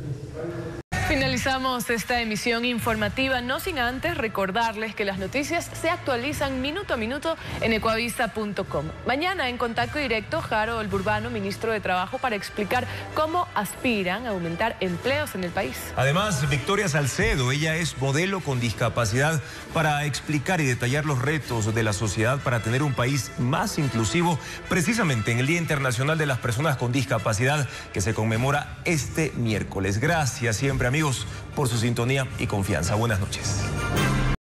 Speaker 5: Finalizamos esta emisión informativa, no sin antes recordarles que las noticias se actualizan minuto a minuto en ecuavisa.com. Mañana en Contacto Directo, Harold Burbano, ministro de Trabajo, para explicar cómo aspiran a aumentar empleos en el país.
Speaker 1: Además, Victoria Salcedo, ella es modelo con discapacidad, para explicar y detallar los retos de la sociedad para tener un país más inclusivo, precisamente en el Día Internacional de las Personas con Discapacidad, que se conmemora este miércoles. Gracias siempre, amigos, por su sintonía y confianza. Buenas noches.